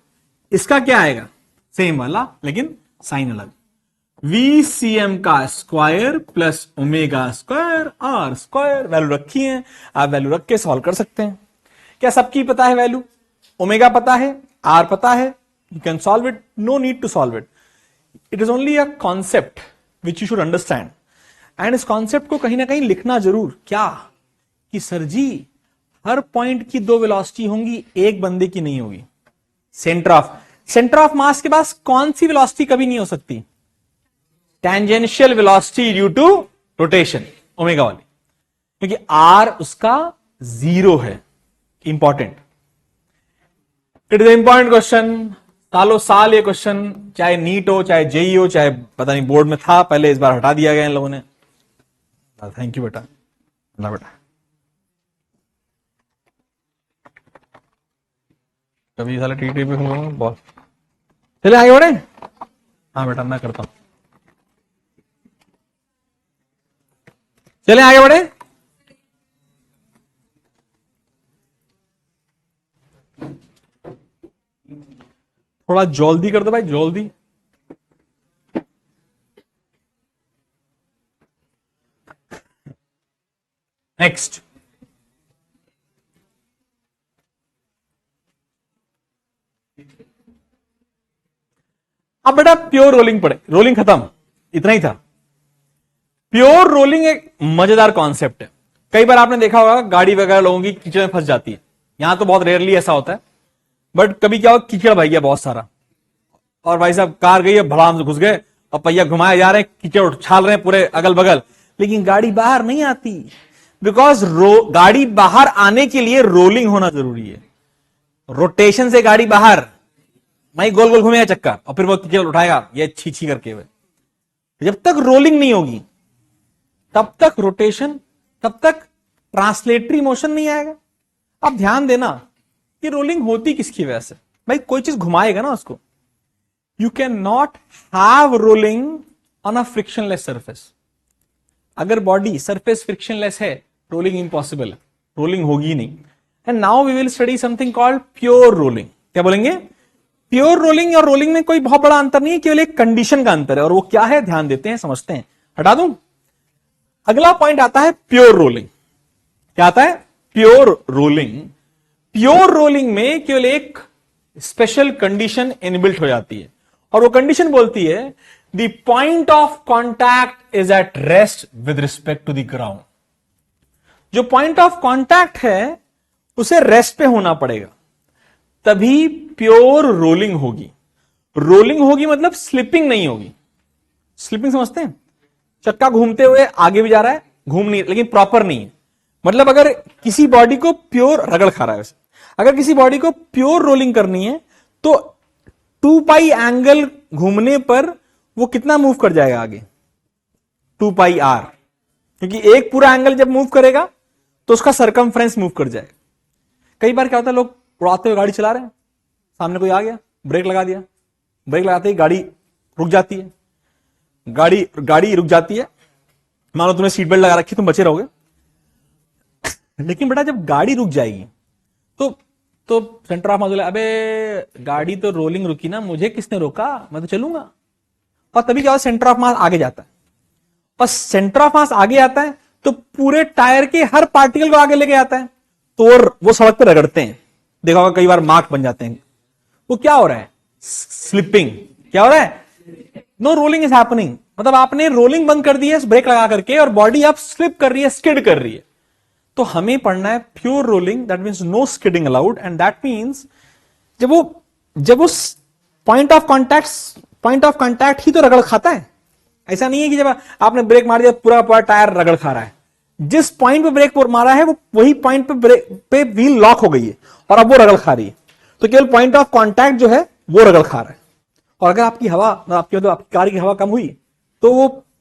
इसका क्या आएगा? सेम वाला लेकिन साइन अलग। VCM का square plus omega square r square. Value रखी है, आप वैल्यू रख के सॉल्व कर सकते हैं। क्या सबकी पता है वैल्यू? ओमेगा पता है, आर पता है, you can solve it, no need to solve it. It is only a concept which you should understand. And इस कॉन्सेप्ट को कहीं ना कहीं लिखना जरूर। क्या कि सर जी हर पॉइंट की 2 वेलोसिटी होंगी, एक बंदे की नहीं होगी। सेंटर ऑफ मास के पास कौन सी वेलोसिटी कभी नहीं हो सकती? Tangential velocity due to rotation, omega वाली, क्योंकि आर उसका 0 है। Important, it is important question. सालों साल ये क्वेश्चन, चाहे नीट हो, चाहे जेई हो, चाहे पता नहीं बोर्ड में था पहले, इस बार हटा दिया गया इन लोगों ने। थैंक यू बेटा, ना बेटा कभी साला टी पे बहुत। चले आगे बढ़े। हाँ बेटा मैं करता हूं, चले आगे बढ़े। थोड़ा जल्दी कर दो भाई, जल्दी। नेक्स्ट, अब बेटा प्योर रोलिंग पढ़े। रोलिंग खत्म, इतना ही था। प्योर रोलिंग एक मजेदार कॉन्सेप्ट है। कई बार आपने देखा होगा गाड़ी वगैरह लोगों की कीचड़ में फंस जाती है। यहां तो बहुत रेयरली ऐसा होता है, बट कभी क्या होगा, कीचड़ भाई गया बहुत सारा, और भाई साहब कार गई है, भड़ाम से घुस गए और पहिया घुमाए जा रहे हैं, कीचड़ उछाल रहे हैं पूरे अगल बगल, लेकिन गाड़ी बाहर नहीं आती। बिकॉज गाड़ी बाहर आने के लिए रोलिंग होना जरूरी है। रोटेशन से गाड़ी बाहर, वही गोल गोल घूमेगा चक्कर, और फिर वो कीचड़ उठाएगा ये छी छी करके हुए। जब तक रोलिंग नहीं होगी तब तक रोटेशन, तब तक ट्रांसलेटरी मोशन नहीं आएगा। अब ध्यान देना कि रोलिंग होती किसकी वजह से? भाई कोई चीज घुमाएगा ना उसको। You can not have rolling on a frictionless surface. अगर बॉडी सरफेस फ्रिक्शनलेस है, रोलिंग इम्पॉसिबल है, रोलिंग होगी नहीं। And now we will study something called pure rolling. क्या बोलेंगे? प्योर रोलिंग और रोलिंग में कोई बहुत बड़ा अंतर नहीं है, केवल एक कंडीशन का अंतर है, और वो क्या है ध्यान देते हैं, समझते हैं। हटा दूं, अगला पॉइंट आता है प्योर रोलिंग। क्या आता है? Pure rolling. प्योर रोलिंग में केवल एक स्पेशल कंडीशन इनबिल्ट हो जाती है, और वो कंडीशन बोलती है the point of contact is at rest with respect to the ground. जो पॉइंट ऑफ कॉन्टैक्ट है उसे रेस्ट पे होना पड़ेगा, तभी प्योर रोलिंग होगी। रोलिंग होगी मतलब स्लिपिंग नहीं होगी। स्लिपिंग समझते हैं? चक्का घूमते हुए आगे भी जा रहा है, घूम नहीं, लेकिन प्रॉपर नहीं है। मतलब अगर किसी बॉडी को प्योर रगड़ खा रहा है वैसे, अगर किसी बॉडी को प्योर रोलिंग करनी है तो 2 पाई एंगल घूमने पर वो कितना मूव कर जाएगा आगे? 2 पाई आर, क्योंकि एक पूरा एंगल जब मूव करेगा तो उसका सरकमफ्रेंस मूव कर जाएगा। कई बार क्या होता है, लोग उड़ाते हुए गाड़ी चला रहे हैं, सामने कोई आ गया, ब्रेक लगा दिया, ब्रेक लगाते ही गाड़ी रुक जाती है, गाड़ी रुक जाती है। मान लो तुमने सीट बेल्ट लगा रखी, तुम बचे रहोगे, लेकिन बेटा जब गाड़ी रुक जाएगी तो सेंटर ऑफ मास बोले, अबे गाड़ी तो रोलिंग रुकी ना, मुझे किसने रोका, मैं तो चलूंगा। और तभी क्या होता है, सेंटर ऑफ मास आगे जाता है, और सेंटर ऑफ मास आगे आता है तो पूरे टायर के हर पार्टिकल को आगे लेके आता है, तो वो सड़क पर रगड़ते हैं। देखा होगा कई बार मार्क बन जाते हैं। वो क्या हो रहा है? स्लिपिंग। क्या हो रहा है? No rolling is happening. मतलब आपने रोलिंग बंद कर दी है ब्रेक लगा करके, और बॉडी आप स्लिप कर रही है, स्किड कर रही है। तो हमें पढ़ना है pure rolling, that means no skidding allowed, and that means जब वो पॉइंट ऑफ कॉन्टैक्ट ही तो रगड़ खाता है। ऐसा नहीं है कि जब आपने ब्रेक मार दिया पूरा पूरा टायर रगड़ खा रहा है। जिस पॉइंट पे ब्रेक मारा है वो वही पॉइंट पे व्हील लॉक हो गई है, और अब वो रगड़ खा रही है। तो केवल पॉइंट ऑफ कॉन्टैक्ट जो है वो रगड़ खा रहा है। और अगर आपकी हवा, आपकी कार की हवा कम हुई तो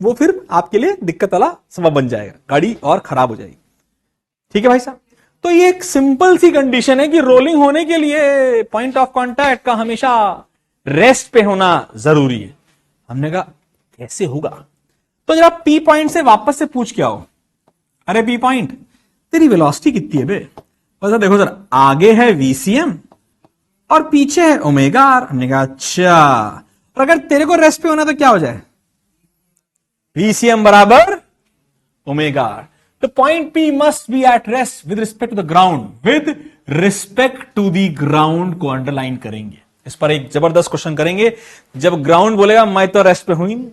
वो फिर आपके लिए दिक्कत वाला सबब बन जाएगा, गाड़ी और खराब हो जाएगी। ठीक है भाई साहब? तो ये एक सिंपल सी कंडीशन है कि रोलिंग होने के लिए पॉइंट ऑफ कॉन्टैक्ट का हमेशा रेस्ट पे होना जरूरी है। हमने कहा कैसे होगा? तो जब आप पी पॉइंट से वापस से पूछ के आओ, अरे पी पॉइंट तेरी वेलोसिटी कितनी है बे, बस देखो सर आगे है वीसीएम और पीछे है ओमेगा आर। हमने कहा अच्छा, और अगर तेरे को रेस्ट पे होना तो क्या हो जाए, वीसीएम बराबर ओमेगा आर। तो point P must be at rest with respect to the ground, with respect to the ground को अंडरलाइन करेंगे। इस पर एक जबरदस्त क्वेश्चन करेंगे, जब ग्राउंड बोलेगा मैं तो रेस्ट पे हुई नहीं,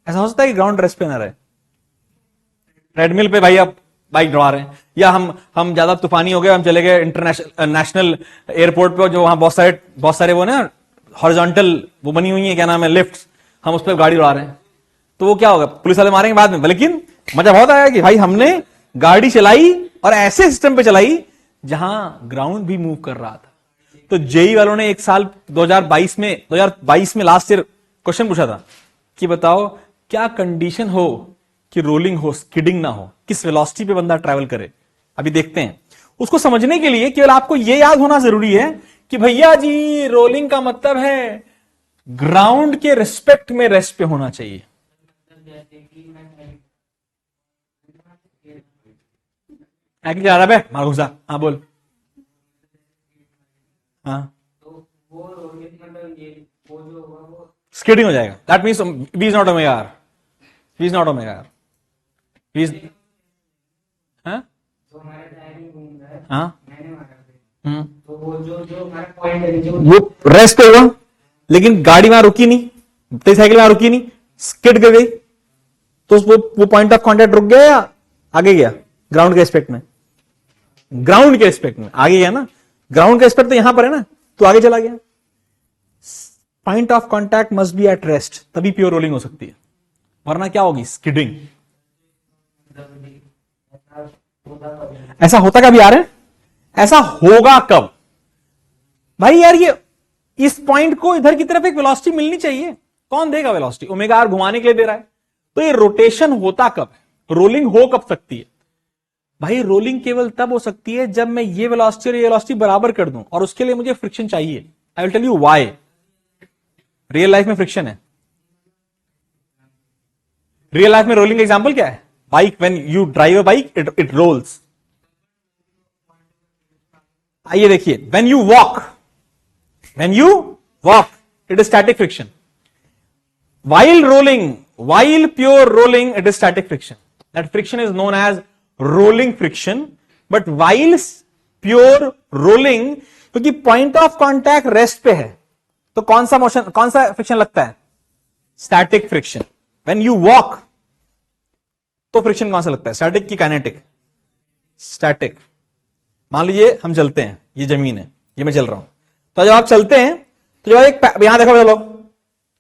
ऐसा हो सकता है कि ग्राउंड रेस्ट पे ना रहे। ट्रेडमिल पे भाई आप बाइक दौड़ा रहे हैं, या हम ज्यादा तूफानी हो गए, हम चले गए इंटरनेशनल नेशनल एयरपोर्ट पे, जो वहां बहुत सारे वो ना हॉरिजॉन्टल वो बनी हुई है, क्या नाम है, लिफ्ट, हम उस पर गाड़ी उड़ा रहे हैं, तो वो क्या होगा, पुलिस वाले मारेंगे बाद में, लेकिन मजा बहुत आया कि भाई हमने गाड़ी चलाई और ऐसे सिस्टम पे चलाई जहां ग्राउंड भी मूव कर रहा था। तो जेई वालों ने एक साल 2022 में लास्ट ईयर क्वेश्चन पूछा था कि बताओ क्या कंडीशन हो कि रोलिंग हो, स्किडिंग ना हो, किस वेलोसिटी पे बंदा ट्रैवल करे। अभी देखते हैं। उसको समझने के लिए केवल आपको यह याद होना जरूरी है कि भैया जी रोलिंग का मतलब है ग्राउंड के रिस्पेक्ट में रेस्ट पे होना चाहिए। जा रहा है मार घुसा, हाँ बोल, हाँ स्किडिंग हो जाएगा, that means B is not omega R, B is not omega R, B is वो रेस्ट पे हुआ, लेकिन गाड़ी वहां रुकी नहीं, तेरी साइकिल वहां रुकी नहीं, स्किड कर गई, तो वो पॉइंट ऑफ कांटेक्ट रुक गया या आगे गया, ग्राउंड के रिस्पेक्ट में, ग्राउंड के रिस्पेक्ट में आगे गया ना, ग्राउंड का रिस्पेक्ट तो यहां पर है ना, तो आगे चला गया। Point of contact must be at rest, तभी प्योर रोलिंग हो सकती है, वरना क्या होगी, स्किडिंग। ऐसा होता कब यार है, ऐसा होगा कब भाई यार, ये इस पॉइंट को इधर की तरफ एक वेलोसिटी मिलनी चाहिए, कौन देगा वेलोसिटी, ओमेगा आर घुमाने के लिए दे रहा है, तो ये रोटेशन होता कब है, रोलिंग हो कब सकती है भाई, रोलिंग केवल तब हो सकती है जब मैं ये वेलोसिटी और ये वेलोसिटी बराबर कर दूं, और उसके लिए मुझे फ्रिक्शन चाहिए। I will tell you why. Real life में फ्रिक्शन है, रियल लाइफ में रोलिंग का एग्जांपल क्या है, bike, when you drive a bike it rolls. आइए देखिए, when you walk it is static friction, while pure rolling it is static friction, that friction is known as rolling friction, but while pure rolling, क्योंकि point of contact rest पे है, तो कौन सा friction लगता है, static friction. When you walk तो friction कौन सा लगता है, स्टैटिक की काइनेटिक, स्टैटिक। मान लीजिए हम चलते हैं, ये जमीन है, ये मैं चल रहा हूं, तो जब आप चलते हैं तो जब एक यहां देखो चलो,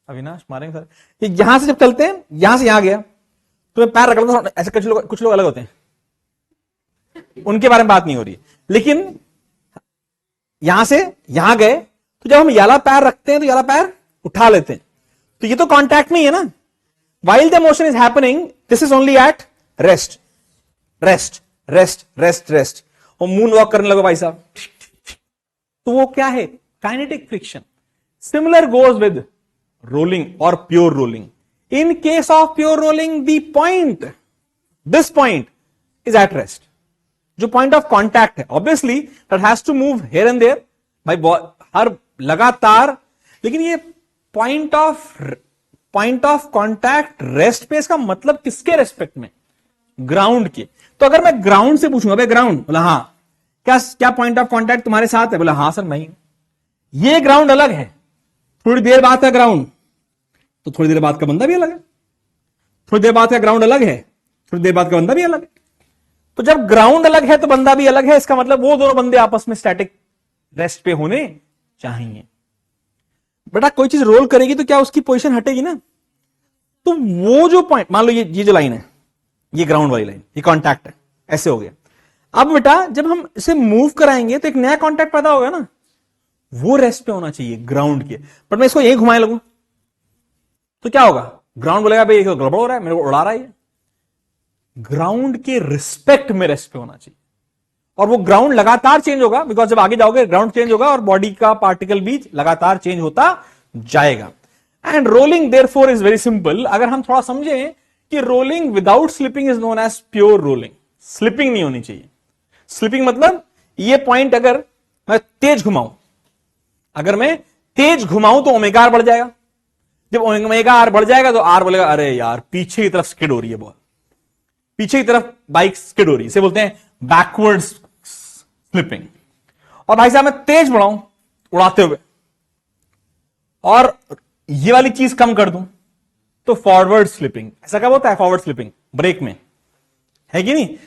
अविनाश मारेंगे सर, ये यहां से जब चलते हैं, यहां से यहां गया तो मैं पैर रख लेता हूं, ऐसे कुछ लोग अलग होते हैं, उनके बारे में बात नहीं हो रही, लेकिन यहां से यहां गए तो जब हम याला पैर रखते हैं तो याला पैर उठा लेते हैं, तो ये तो कांटेक्ट में ही है ना। While the motion is happening this is only at rest rest rest rest rest, और मून वॉक करने लगो भाई साहब, तो वो क्या है, kinetic friction. Similar goes with rolling or pure rolling. In case of pure rolling, this point is at rest. जो point of contact है, obviously that has to move here and there भाई हर लगातार, लेकिन ये point of contact rest पे, इसका मतलब किसके रेस्पेक्ट में, ग्राउंड के। तो अगर मैं ग्राउंड से पूछूंगा भाई ग्राउंड, बोला हाँ क्या पॉइंट ऑफ कांटेक्ट तुम्हारे साथ है, बोला हाँ सर नहीं, ये ग्राउंड अलग है, थोड़ी देर बाद का ग्राउंड, तो थोड़ी देर बाद का बंदा भी अलग है, थोड़ी देर बाद का ग्राउंड अलग है, थोड़ी देर बाद का बंदा भी अलग है। तो जब ग्राउंड अलग है तो बंदा भी अलग है, इसका मतलब वो दोनों बंदे आपस में स्टैटिक रेस्ट पे होने चाहिए। बेटा कोई चीज रोल करेगी तो क्या उसकी पोजीशन हटेगी ना, तो वो जो पॉइंट, मान लो ये जो लाइन है, ये ग्राउंड वाली लाइन, ये कॉन्टैक्ट है, ऐसे हो गया। अब बेटा जब हम इसे मूव कराएंगे तो एक नया कॉन्टैक्ट पैदा होगा ना, वो रेस्ट पे होना चाहिए ग्राउंड के, बट मैं इसको यही घुमाए लगूं तो क्या होगा, ग्राउंड बोलेगा भाई गड़बड़ हो रहा है, मेरे को उड़ा रहा है। ग्राउंड के रिस्पेक्ट में रेस्ट पे होना चाहिए, और वो ग्राउंड लगातार चेंज होगा, बिकॉज जब आगे जाओगे ग्राउंड चेंज होगा और बॉडी का पार्टिकल बीच लगातार चेंज होता जाएगा। And rolling therefore is very simple. अगर हम थोड़ा समझें कि rolling without slipping is known as pure rolling. Slipping नहीं होनी चाहिए। स्लिपिंग मतलब ये पॉइंट अगर मैं तेज घुमाऊं, अगर मैं तेज घुमाऊं तो ओमेगा आर बढ़ जाएगा। जब ओमेगा आर बढ़ जाएगा तो आर बोलेगा अरे यार पीछे की तरफ स्किड हो रही है, बॉल पीछे की तरफ बाइक स्किड हो रही है, इसे बोलते हैं बैकवर्ड स्लिपिंग। और भाई साहब मैं तेज बढ़ाऊं उड़ाते हुए और ये वाली चीज कम कर दूं तो फॉरवर्ड स्लिपिंग। ऐसा कब होता है फॉरवर्ड स्लिपिंग? ब्रेक में, है कि नहीं?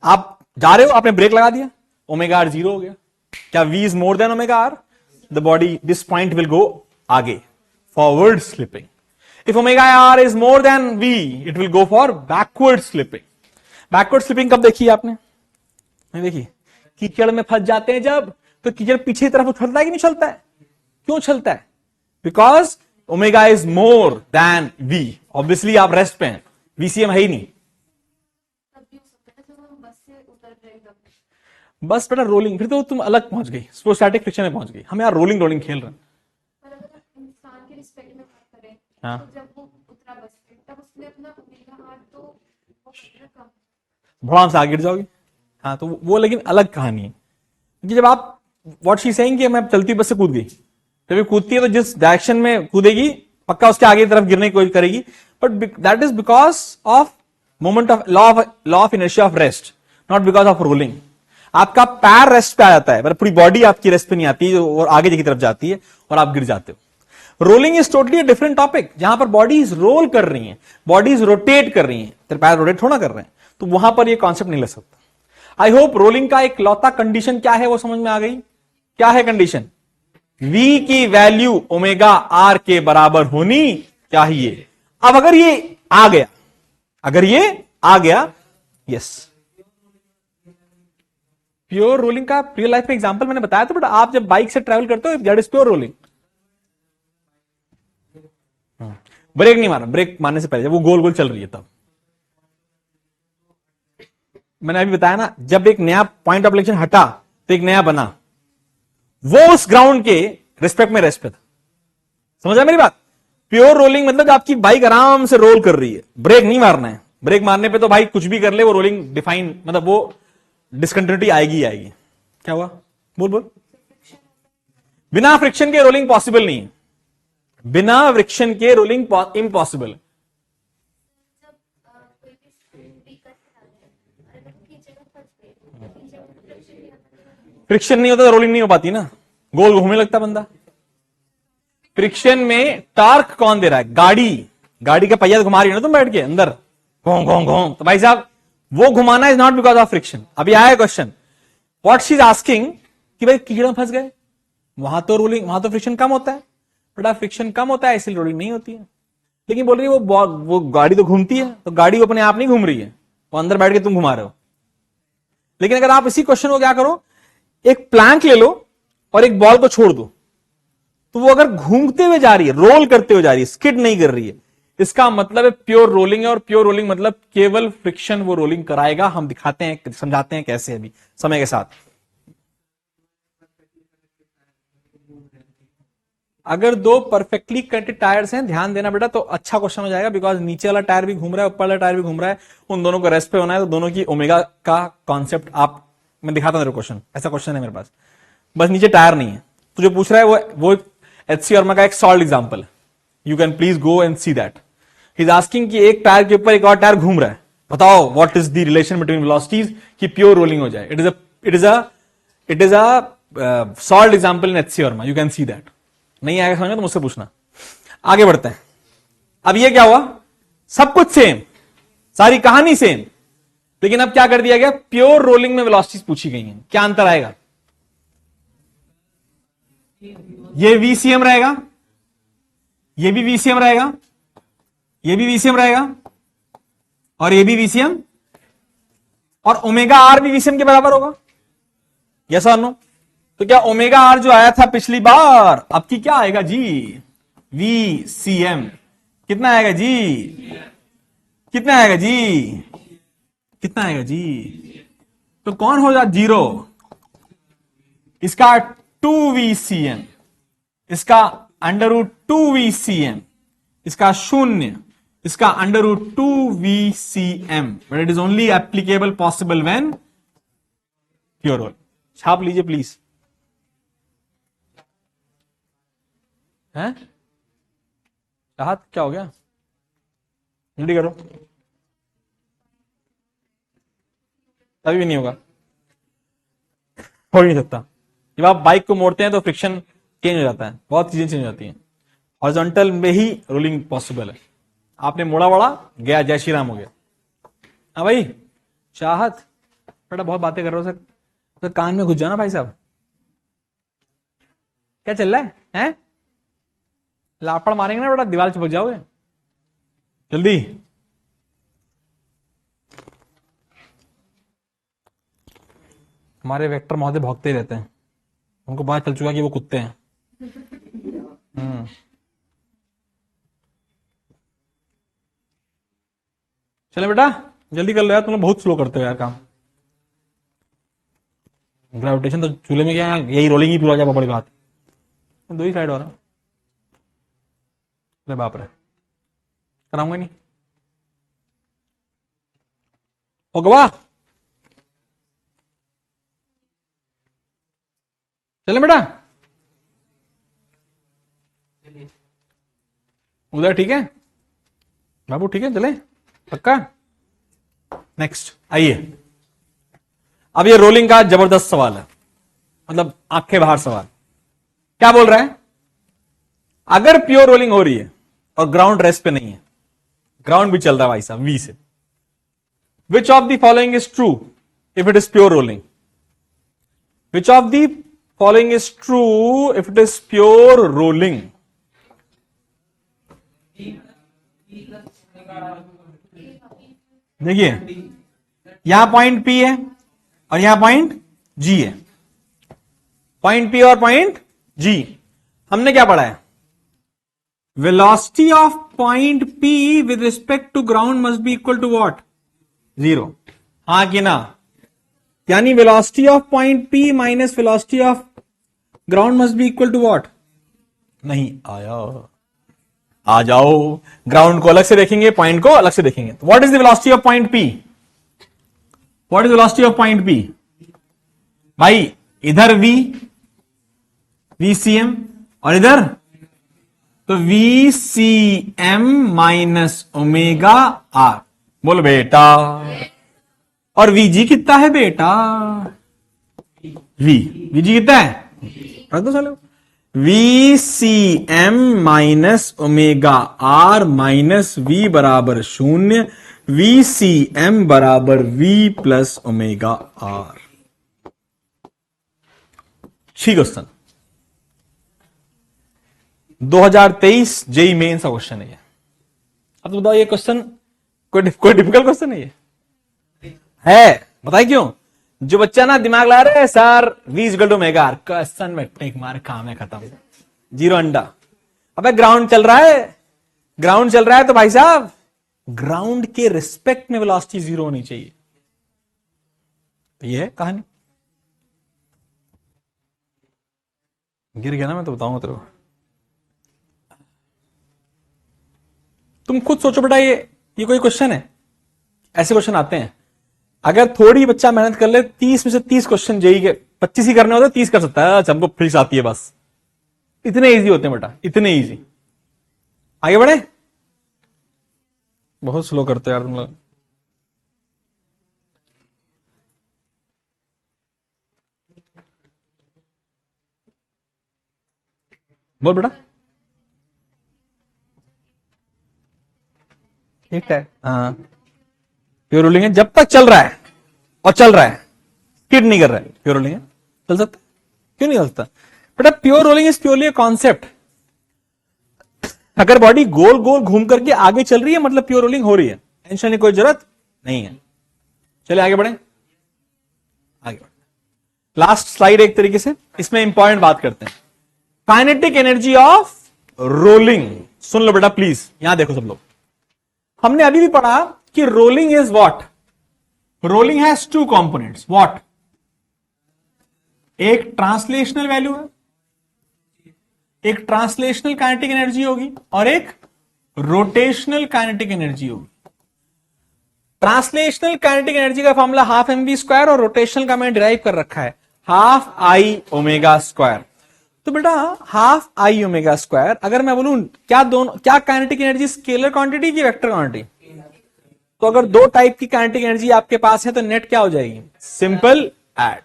आप जा रहे हो, आपने ब्रेक लगा दिया, ओमेगा आर 0 हो गया। क्या v is more than omega R? The body this point will go आगे, forward slipping. If omega R is more than v it will go for backward slipping. Backward slipping कब देखी आपने? नहीं देखी? कीचड़ में फंस जाते हैं जब, तो कीचड़ पीछे की तरफ उछलता है कि नहीं उछलता है? क्यों उछलता है? Because omega is more than v। Obviously आप रेस्ट पे हैं, VCM है ही नहीं। बस बेटा रोलिंग, फिर तो तुम अलग पहुंच गई, स्टैटिक फ्रिक्शन में पहुंच गई। हम यार रोलिंग रोलिंग खेल रहे हैं। इंसान के रिस्पेक्ट में बात करें, हाँ। तो जब वो उतरा बस पे, तब उसने अपना ओमेगा आर तो वो कम, भड़ाम से आगे गिर जाओगी। हाँ, तो वो लेकिन अलग कहानी है कि जब आप व्हाट शी सेइंग कि मैं चलती बस से कूद गई, जब ये कूदती है तो जिस डायरेक्शन में कूदेगी पक्का उसके आगे की तरफ गिरने की कोशिश करेगी, but that is because of moment of law of inertia of rest, not because of rolling. आपका पैर रेस्ट पे आ जाता है पर पूरी बॉडी आपकी रेस्ट पे नहीं आती और आगे की तरफ जाती है और आप गिर जाते हो। Rolling is totally different topic, जहां पर बॉडीज रोल कर रही हैं, बॉडीज रोटेट कर रही हैं, तेरे पैर रोटेट थोड़ा कर रहे हैं, तो वहां पर ये कॉन्सेप्ट नहीं ले सकता। आई होप रोलिंग का एक लौता कंडीशन क्या है वो समझ में आ गई। क्या है कंडीशन? v की वैल्यू ओमेगा आर के बराबर होनी चाहिए। अब अगर ये आ गया, अगर ये आ गया, यस, प्योर रोलिंग का रियल लाइफ में एग्जांपल मैंने बताया था। बट आप जब बाइक से ट्रैवल करते हो that is pure rolling. Brake नहीं मारा, ब्रेक मारने से पहले जब वो गोल गोल चल रही है तब। मैंने अभी बताया ना, जब एक नया पॉइंट ऑफ इलेक्शन हटा तो एक नया बना, वो उस ग्राउंड के रिस्पेक्ट में रेस्ट पे था। समझ आया मेरी बात? प्योर रोलिंग मतलब आपकी बाइक आराम से रोल कर रही है, ब्रेक नहीं मारना है। ब्रेक मारने पे तो भाई कुछ भी कर ले, वो रोलिंग डिफाइन, मतलब वो डिसकंटिन्यूटी आएगी ही आएगी। क्या हुआ? बोल बोल। बिना फ्रिक्शन के रोलिंग पॉसिबल नहीं है, बिना फ्रिक्शन के रोलिंग इम्पॉसिबल है। फ्रिक्शन नहीं होता तो रोलिंग नहीं हो पाती ना, गोल घूमने लगता बंदा। फ्रिक्शन में टार्क कौन दे रहा है? गाड़ी का पहिया तो घुमा रही है ना तुम बैठ के अंदर, घों घों घों, तो भाई साहब वो घुमाना is not because of friction. अभी आया question, what she is asking कि भाई कीड़ा फंस गए, वहां तो रोलिंग, वहां तो फ्रिक्शन कम होता है, बड़ा फ्रिक्शन कम होता है इसलिए रोलिंग नहीं होती है। लेकिन बोल रही है वो गाड़ी तो घूमती है, तो गाड़ी वो अपने आप नहीं घूम रही है, वो अंदर बैठ के तुम घुमा रहे हो। लेकिन अगर आप इसी क्वेश्चन को क्या करो, एक प्लैंक ले लो और एक बॉल को छोड़ दो, तो वो अगर घूमते हुए जा रही है, रोल करते हुए जा रही है, स्किड नहीं कर रही है, इसका मतलब है प्योर रोलिंग है। और प्योर रोलिंग मतलब केवल फ्रिक्शन वो रोलिंग कराएगा। हम दिखाते हैं, समझाते हैं कैसे अभी समय के साथ। अगर दो परफेक्टली कनेक्टेड टायर्स हैं, ध्यान देना बेटा, तो अच्छा क्वेश्चन हो जाएगा, बिकॉज नीचे वाला टायर भी घूम रहा है, ऊपर वाला टायर भी घूम रहा है, उन दोनों को रेस्ट पे होना है, तो दोनों की ओमेगा का कॉन्सेप्ट आप, मैं दिखाता हूं क्वेश्चन, ऐसा क्वेश्चन है मेरे पास, बस नीचे टायर नहीं है। तो जो पूछ रहा है वो HC वर्मा का एक सॉल्ड एग्जाम्पल है, you can please go and see that. He is asking कि एक टायर के ऊपर एक और टायर घूम रहा है, बताओ what is the relation between velocities कि प्योर रोलिंग हो जाए। It is a solved example in HC Verma, you can see that. नहीं आएगा समझ में तो मुझसे पूछना। आगे बढ़ते हैं। अब ये क्या हुआ, सब कुछ सेम, सारी कहानी सेम, लेकिन अब क्या कर दिया गया, प्योर रोलिंग में वेलोसिटीज पूछी गई हैं। क्या अंतर आएगा? ये VCM रहेगा, ये भी VCM रहेगा, ये भी VCM रहेगा, और ये भी VCM, और ओमेगा आर भी VCM के बराबर होगा। यस और नो? तो क्या ओमेगा आर जो आया था पिछली बार, अब की क्या आएगा जी? VCM। कितना आएगा जी? कितना आएगा जी? कितना आएगा जी? तो कौन हो जाए 0? इसका 2VCM, इसका √2 VCM, इसका 0, इसका √2 VCM, but it is only applicable possible when pure roll. छाप लीजिए प्लीज। हैं चाहत क्या हो गया, जल्दी करो। तभी भी नहीं होगा, हो ही नहीं सकता। जब आप बाइक को मोड़ते हैं तो फ्रिक्शन चेंज हो जाता है, बहुत चीजें चेंज हो जाती हैं। हॉरिजॉन्टल में ही रोलिंग पॉसिबल है। आपने मोड़ा वड़ा गया, जय श्री राम हो गया। हाँ भाई चाहत, बेटा बहुत बातें कर रहे हो सर, तो कान में घुस जाना भाई साहब। क्या चल रहा है हैं? लापड़ मारेंगे ना बेटा, दीवार चिपक जाओगे। जल्दी। हमारे वेक्टर महोदय भौंकते ही रहते हैं, उनको पता चल चुका कि वो कुत्ते हैं। चले बेटा जल्दी कर लो यार, तुम लोग बहुत स्लो करते हो यार काम। ग्रेविटेशन तो चूल्हे में क्या है, यही रोलिंग ही पूरा, क्या बड़ी बात। दो ही साइड हो रहा। अरे बाप रे, कराऊंगा नहीं। ओ गवाह, चले बेटा उधर, ठीक है बाबू, ठीक है चले पक्का। नेक्स्ट आइए, अब ये रोलिंग का जबरदस्त सवाल है, मतलब आंखें बाहर सवाल। क्या बोल रहा है, अगर प्योर रोलिंग हो रही है और ग्राउंड रेस्ट पे नहीं है, ग्राउंड भी चल रहा है भाई साहब we say, which of the following is true if it is pure rolling? Which of the following is true if it is pure rolling? देखिए यहां पॉइंट P है और यहां पॉइंट G है, पॉइंट P और पॉइंट G। हमने क्या पढ़ा है, velocity of point P with respect to ground must be equal to what? 0। हाँ कि ना? यानी velocity of point P minus velocity of ground must be equal to what? नहीं आया, आ जाओ, ग्राउंड को अलग से देखेंगे, पॉइंट को अलग से देखेंगे। तो what is the velocity of point P? What is velocity of point P? भाई इधर V VCM और इधर तो VCM माइनस ओमेगा R। बोलो बेटा, और VG कितना है बेटा? VG कितना है? रख दो सालो। VCM minus omega R minus V बराबर 0, VCM बराबर V प्लस ओमेगा R। ठीक क्वेश्चन, 2023 जेई मेंस का क्वेश्चन है ये। अब तो बताओ ये क्वेश्चन कोई डिफिकल्ट क्वेश्चन है ये? है, बताइए क्यों? जो बच्चा ना दिमाग ला रहे sir V equal to omega R, question में टेक मार, काम है खत्म, 0 अंडा। अबे ग्राउंड चल रहा है, ग्राउंड चल रहा है तो भाई साहब ग्राउंड के रिस्पेक्ट में वेलोसिटी 0 होनी चाहिए। ये है कहानी। गिर गया ना मैं तो बताऊंगा तेरे को। तुम खुद सोचो बेटा, ये कोई क्वेश्चन है? ऐसे क्वेश्चन आते हैं, अगर थोड़ी बच्चा मेहनत कर ले 30 में से 30 क्वेश्चन जेई के 25 ही करने होते 30 कर सकता है। हमको फिक्स आती है बस, इतने इजी होते हैं बेटा, इतने इजी। आगे बढ़े, बहुत स्लो करते हो यार तुम लोग। बोल बेटा, ठीक है। हाँ प्योर रोलिंग है जब तक चल रहा है, और चल रहा है, स्किड नहीं कर रहा है, प्योर रोलिंग है, चल सकता है। क्यों नहीं चल सकता बेटा? Pure rolling is purely concept. अगर बॉडी गोल गोल घूम करके आगे चल रही है मतलब प्योर रोलिंग हो रही है, टेंशन की कोई जरूरत नहीं है। चलिए आगे बढ़े, आगे बढ़े। लास्ट स्लाइड एक तरीके से, इसमें इंपॉर्टेंट बात करते हैं, काइनेटिक एनर्जी ऑफ रोलिंग। सुन लो बेटा प्लीज, यहां देखो सब लोग। हमने अभी भी पढ़ा कि rolling is what? Rolling has 2 components. What? एक ट्रांसलेशनल वैल्यू है, एक ट्रांसलेशनल काइनेटिक एनर्जी होगी, और एक रोटेशनल काइनेटिक एनर्जी होगी। ट्रांसलेशनल काइनेटिक एनर्जी का formula half M V square और रोटेशनल का मैंने डिराइव कर रखा है हाफ आई ओमेगा स्क्वायर। तो बेटा हाफ आई ओमेगा स्क्वायर, अगर मैं बोलूं क्या काइनेटिक एनर्जी स्केलर क्वांटिटी की वेक्टर क्वांटिटी? तो अगर दो टाइप की काइनेटिक एनर्जी आपके पास है तो नेट क्या हो जाएगी? Simple add.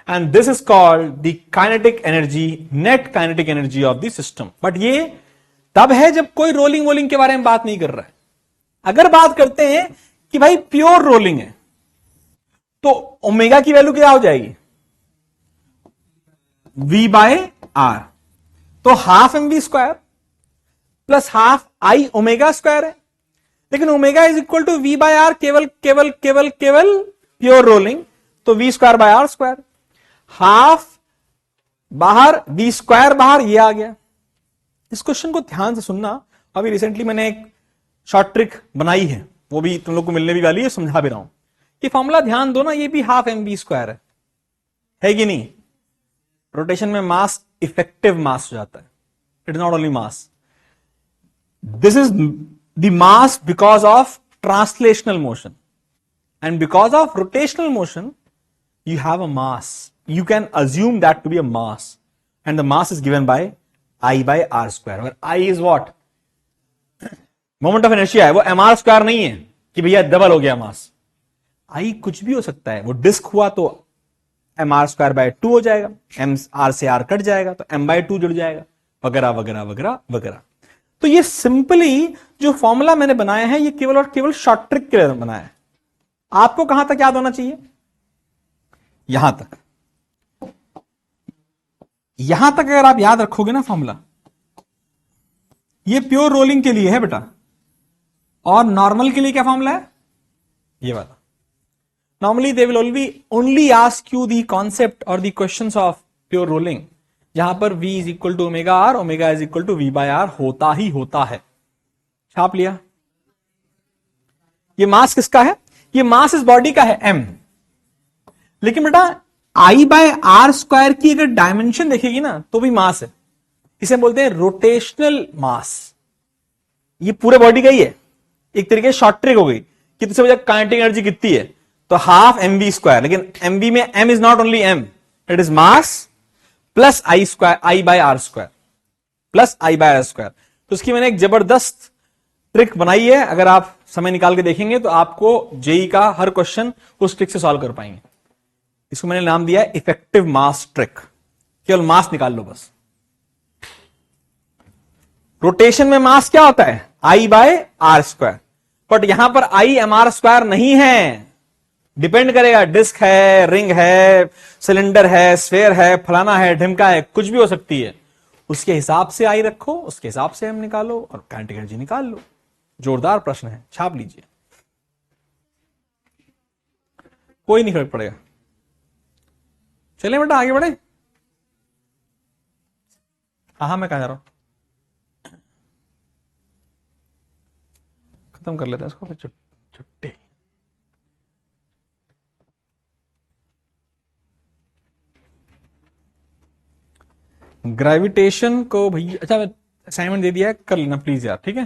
And this is called the kinetic energy, net kinetic energy of the system. But ये तब है जब कोई रोलिंग वोलिंग के बारे में बात नहीं कर रहा है। अगर बात करते हैं कि भाई प्योर रोलिंग है तो ओमेगा की वैल्यू क्या हो जाएगी? V by R. तो half M V square plus half I omega square है, लेकिन omega is equal to V by R केवल केवल केवल केवल प्योर रोलिंग, तो V square by R square. Half बाहर वी स्क्वायर बाहर, ये आ गया। इस क्वेश्चन को ध्यान से सुनना, अभी रिसेंटली मैंने एक शॉर्ट ट्रिक बनाई है, वो भी तुम लोग को मिलने भी वाली है, समझा भी रहा हूं। ये फॉर्मूला ध्यान दो ना, ये भी हाफ एम वी स्क्वायर है कि नहीं? रोटेशन में मास इफेक्टिव मास हो जाता है, it is not only mass. This is the mass because of translational motion, and because of rotational motion you have a mass. You can assume that to be a mass, and the mass is given by I by r square, where I is what? Moment of inertia है, वो mr square नहीं है कि भैया double हो गया मास। I कुछ भी हो सकता है, वो डिस्क हुआ तो mr स्क्वायर बाय 2 हो जाएगा, m r से r कट जाएगा तो m बाय 2 जुड़ जाएगा, वगैरह वगैरह वगैरह वगैरह। तो ये सिंपली जो फॉर्मूला मैंने बनाया है, ये केवल और केवल शॉर्ट ट्रिक के लिए बनाया है। आपको कहां तक याद होना चाहिए? यहां तक। यहां तक अगर आप याद रखोगे ना फॉर्मूला, ये प्योर रोलिंग के लिए है बेटा, और नॉर्मल के लिए क्या फॉर्मूला है? ये वाला। Normally they will only ask you the concept और the questions of pure rolling, जहां पर v is equal to omega R, omega is equal to V by R होता ही होता है। छाप लिया। ये मास किसका है? ये मास इस बॉडी का है m। लेकिन बेटा I बाय आर स्क्वायर की अगर डायमेंशन देखेगी ना तो भी मास है, इसे बोलते हैं रोटेशनल मास। ये पूरे बॉडी का ही है, एक तरीके से शॉर्ट ट्रिक हो गई कि तुझसे मुझे काइनेटिक एनर्जी कितनी है, तो हाफ एम वी स्क्वायर, लेकिन एम वी में m is not only m, it is mass plus I square, I by R square plus I by R square. तो उसकी मैंने एक जबरदस्त ट्रिक बनाई है, अगर आप समय निकाल के देखेंगे तो आपको जेई का हर क्वेश्चन उस ट्रिक से सॉल्व कर पाएंगे। इसको मैंने नाम दिया है इफेक्टिव मास ट्रिक। केवल मास निकाल लो बस। रोटेशन में मास क्या होता है? आई बाय आर स्क्वायर, बट यहां पर आई एम आर स्क्वायर नहीं है, डिपेंड करेगा, डिस्क है, रिंग है, सिलेंडर है, स्फेयर है, फलाना है, ढिमका है, कुछ भी हो सकती है। उसके हिसाब से आई रखो, उसके हिसाब से एम निकालो और काइनेटिक एनर्जी निकाल लो। जोरदार प्रश्न है, छाप लीजिए, कोई नहीं फर्क पड़ेगा। चलिए बेटा आगे बढ़े। हाँ मैं कहा जा रहा हूं, खत्म कर लेते हैं इसको फिर छुट्टी। ग्रेविटेशन को भैया, अच्छा असाइनमेंट दे दिया है, कर लेना प्लीज यार, ठीक है?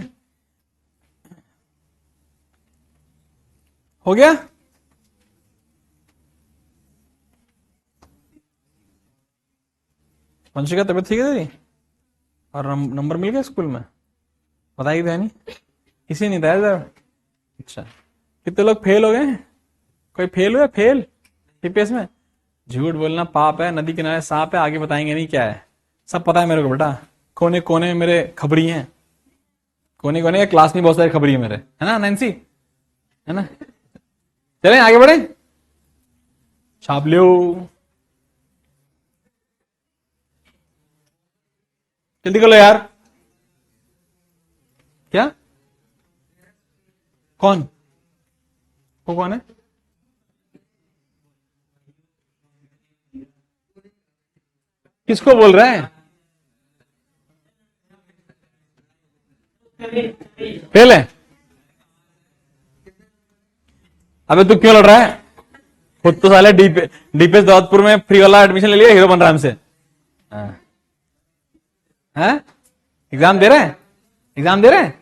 हो गया? वंशिका तबियत ठीक है तेरी? और नंबर मिल गया स्कूल में? बताइए था नहीं, किसी नहीं था? अच्छा, कितने लोग फेल हो गए? कोई फेल हुआ? फेल टीपीएस में? झूठ बोलना पाप है, नदी किनारे सांप है, आगे बताएंगे नहीं क्या है। सब पता है मेरे को बेटा, कोने कोने में मेरे खबरी हैं, कोने कोने क्लास में बहुत सारे खबरी है मेरे, है ना नैन्सी, है ना? चलें आगे बढ़े, छाप लो। जल्दी कर लो यार। क्या? कौन? वो कौन है? किसको बोल रहा है? फेल है? अबे तू क्यों लड़ रहा है? खुद तो साले डीपीएस दाऊदपुर में फ्री वाला एडमिशन ले लिया हीरो बन रहा हमसे। हैं? एग्जाम दे रहे हैं? एग्जाम दे रहे हैं?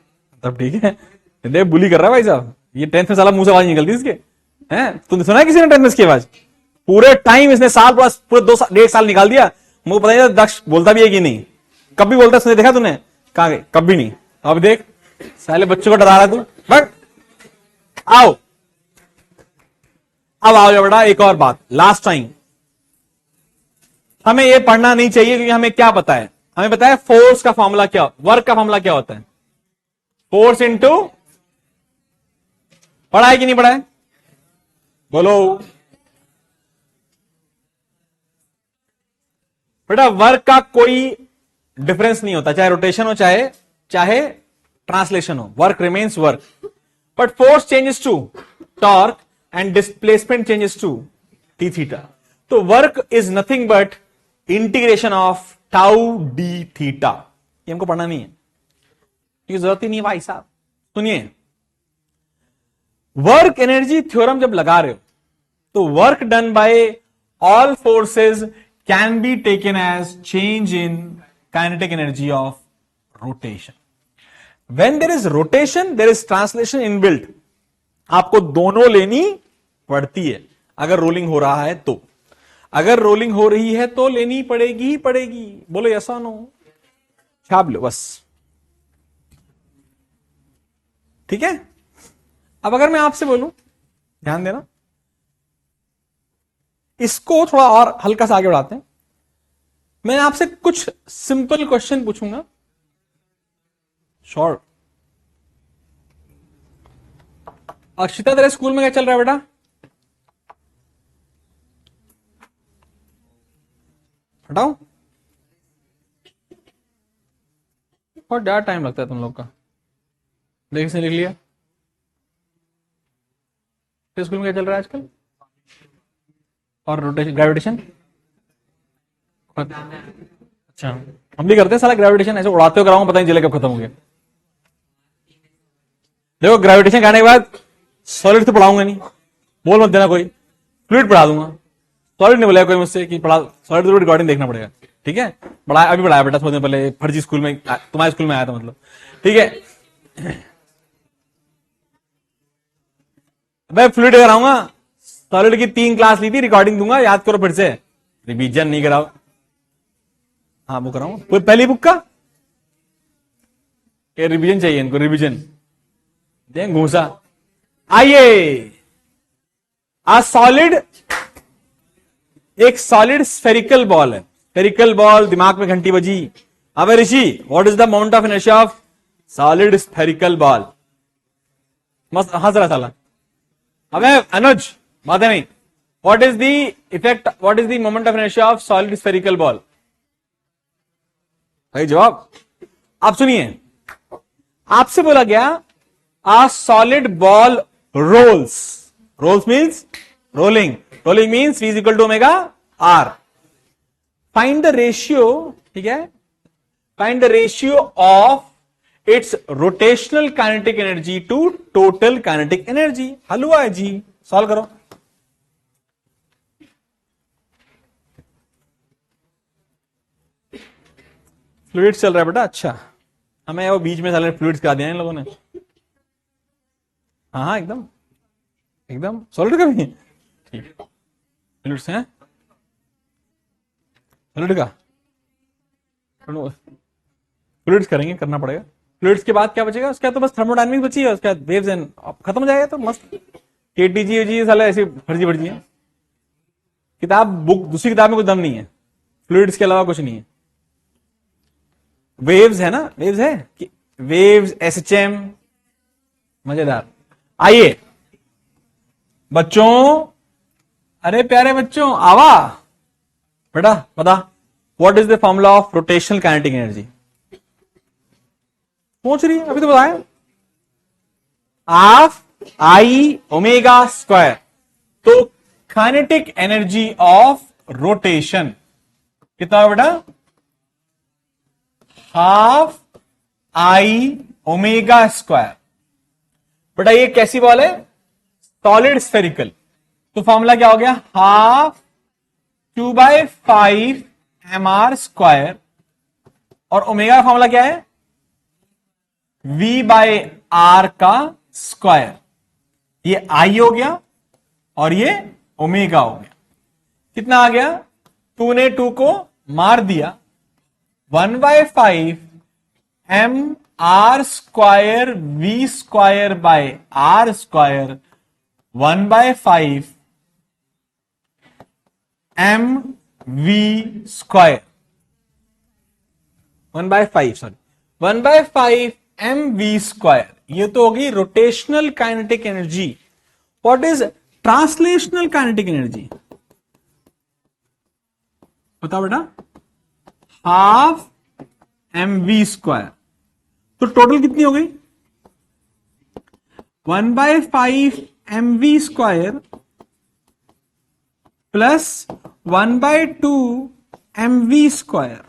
तब ठीक है, देव बुली कर रहा है भाई साहब, ये 10th में साला मुंह से आवाज निकलती है इसके, हैं? तुमने सुना है किसी ने 10th में इसकी आवाज? पूरे टाइम इसने साल पूरे 1.5 साल निकाल दिया, मुझे पता नहीं दक्ष बोलता भी है कि नहीं, कब भी बोलता है, देखा तूने? कहां गए? कभी नहीं। अब देख साले बच्चों को डरा रहा है तू, बट आओ, अब आओ जा बेटा, एक और बात, लास्ट टाइम। हमें यह पढ़ना नहीं चाहिए क्योंकि हमें क्या पता है, हमें पता है फोर्स का फॉर्मूला क्या, वर्क का फॉर्मूला क्या होता है, फोर्स इंटू, पढ़ा है कि नहीं पढ़ा है? बोलो बेटा, वर्क का कोई डिफरेंस नहीं होता, चाहे रोटेशन हो चाहे ट्रांसलेशन हो, work remains work, but force changes to torque and displacement changes to T theta. तो work is nothing but integration of tau D theta. ये हमको पढ़ना नहीं है, ये जरूरत ही नहीं है भाई साहब। सुनिए, वर्क एनर्जी थ्योरम जब लगा रहे हो तो work done by all forces can be taken as change in kinetic energy of rotation. When there is rotation there is translation inbuilt, आपको दोनों लेनी पड़ती है अगर रोलिंग हो रहा है तो, अगर रोलिंग हो रही है तो लेनी पड़ेगी ही पड़ेगी। बोलो यस और नो, छाप लो बस, ठीक है। अब अगर मैं आपसे बोलूं, ध्यान देना, इसको थोड़ा और हल्का सा आगे बढ़ाते हैं, मैं आपसे कुछ सिंपल क्वेश्चन पूछूंगा, शॉर्ट। अक्षिता तेरे स्कूल में क्या चल रहा है बेटा? हटाओ, और ज्यादा टाइम लगता है तुम लोग का, देख से लिख लिया। स्कूल में क्या चल रहा है आजकल? और रोटेशन, ग्रेविटेशन, अच्छा हम भी करते हैं साला ग्रेविटेशन, ऐसे उड़ाते हो कराऊंगा, पता नहीं चले कब खत्म हो गया। देखो ग्रेविटेशन करने के बाद सॉलिड तो पढ़ाऊंगा नहीं, बोल मत देना कोई, फ्लूइड पढ़ा दूंगा। सॉलिड नहीं बोला कोई मुझसे कि पढ़ा, सॉलिड तो रिकॉर्डिंग देखना पड़ेगा, ठीक है। पढ़ाया, अभी पढ़ाया बेटा, थोड़े दिन पहले फर्जी स्कूल में, तुम्हारे स्कूल में आया था मतलब, ठीक है। मैं फ्लूइड कराऊंगा, सॉलिड की 3 क्लास ली थी, रिकॉर्डिंग दूंगा, याद करो फिर से, रिवीजन नहीं कराओ। हाँ वो कराऊंगा, कोई पहली बुक का रिवीजन चाहिए इनको, रिवीजन दें घूसा। आइए, आ सॉलिड, एक सॉलिड स्फेरिकल बॉल है, स्फेरिकल बॉल, दिमाग में घंटी बजी। अब Rishi, what is the moment of inertia of solid spherical ball? मस्त हंस रहा साला। अबे अनुज, बात है नहीं, what is the effect, what is the moment of inertia of solid spherical ball? भाई जवाब। आप सुनिए, आपसे बोला गया a solid ball rolls, rolls means rolling, rolling means v is equal to omega R. Find the ratio, ठीक है, find the ratio of its rotational kinetic energy to total kinetic energy. हल हुआ है जी, सॉल्व करो। Fluids चल रहा है बेटा, अच्छा हमें वो बीच में साले फ्लूइड्स करा दिया इन लोगों ने। हाँ हाँ एकदम एकदम सॉलिड का भी ठीक, फ्लूइड्स हैं, सॉलिड का फ्लूइड्स करेंगे, करना पड़ेगा। फ्लूइड्स के बाद क्या बचेगा? उसके बाद तो बस थर्मोडायनेमिक्स बची है, उसके बाद वेव्स एंड खत्म हो जाएगा, तो मस्त केटीजी जी साले ऐसी फर्जी फर्जी है। किताब बुक, दूसरी किताब में कोई दम नहीं है, फ्लूइड्स के अलावा कुछ नहीं है। वेव्स है ना, वेव्स है कि वेव्स, एसएचएम, मजेदार। आइए बच्चों, अरे प्यारे बच्चों, आवा बेटा, बता what is the formula of rotational kinetic energy? सोच रही है, अभी तो बताया, हाफ आई ओमेगा स्क्वायर। तो काइनेटिक एनर्जी ऑफ रोटेशन कितना है बेटा? Half I omega square. बेटा ये कैसी बॉल है? सॉलिड स्फेरिकल, तो फॉर्मूला क्या हो गया? हाफ 2/5 mr स्क्वायर, और ओमेगा का फॉर्मूला क्या है? v बाय आर का स्क्वायर, ये आई हो गया और ये ओमेगा हो गया। कितना आ गया? 2 ने 2 को मार दिया, 1/5 M R square V square by R square 1/5 M V square 1/5 sorry 1/5 M V square. ये तो होगी rotational kinetic energy. What is translational kinetic energy? बताओ बेटा। Half M V square. तो टोटल कितनी हो गई? 1/5 M V square plus 1/2 M V square.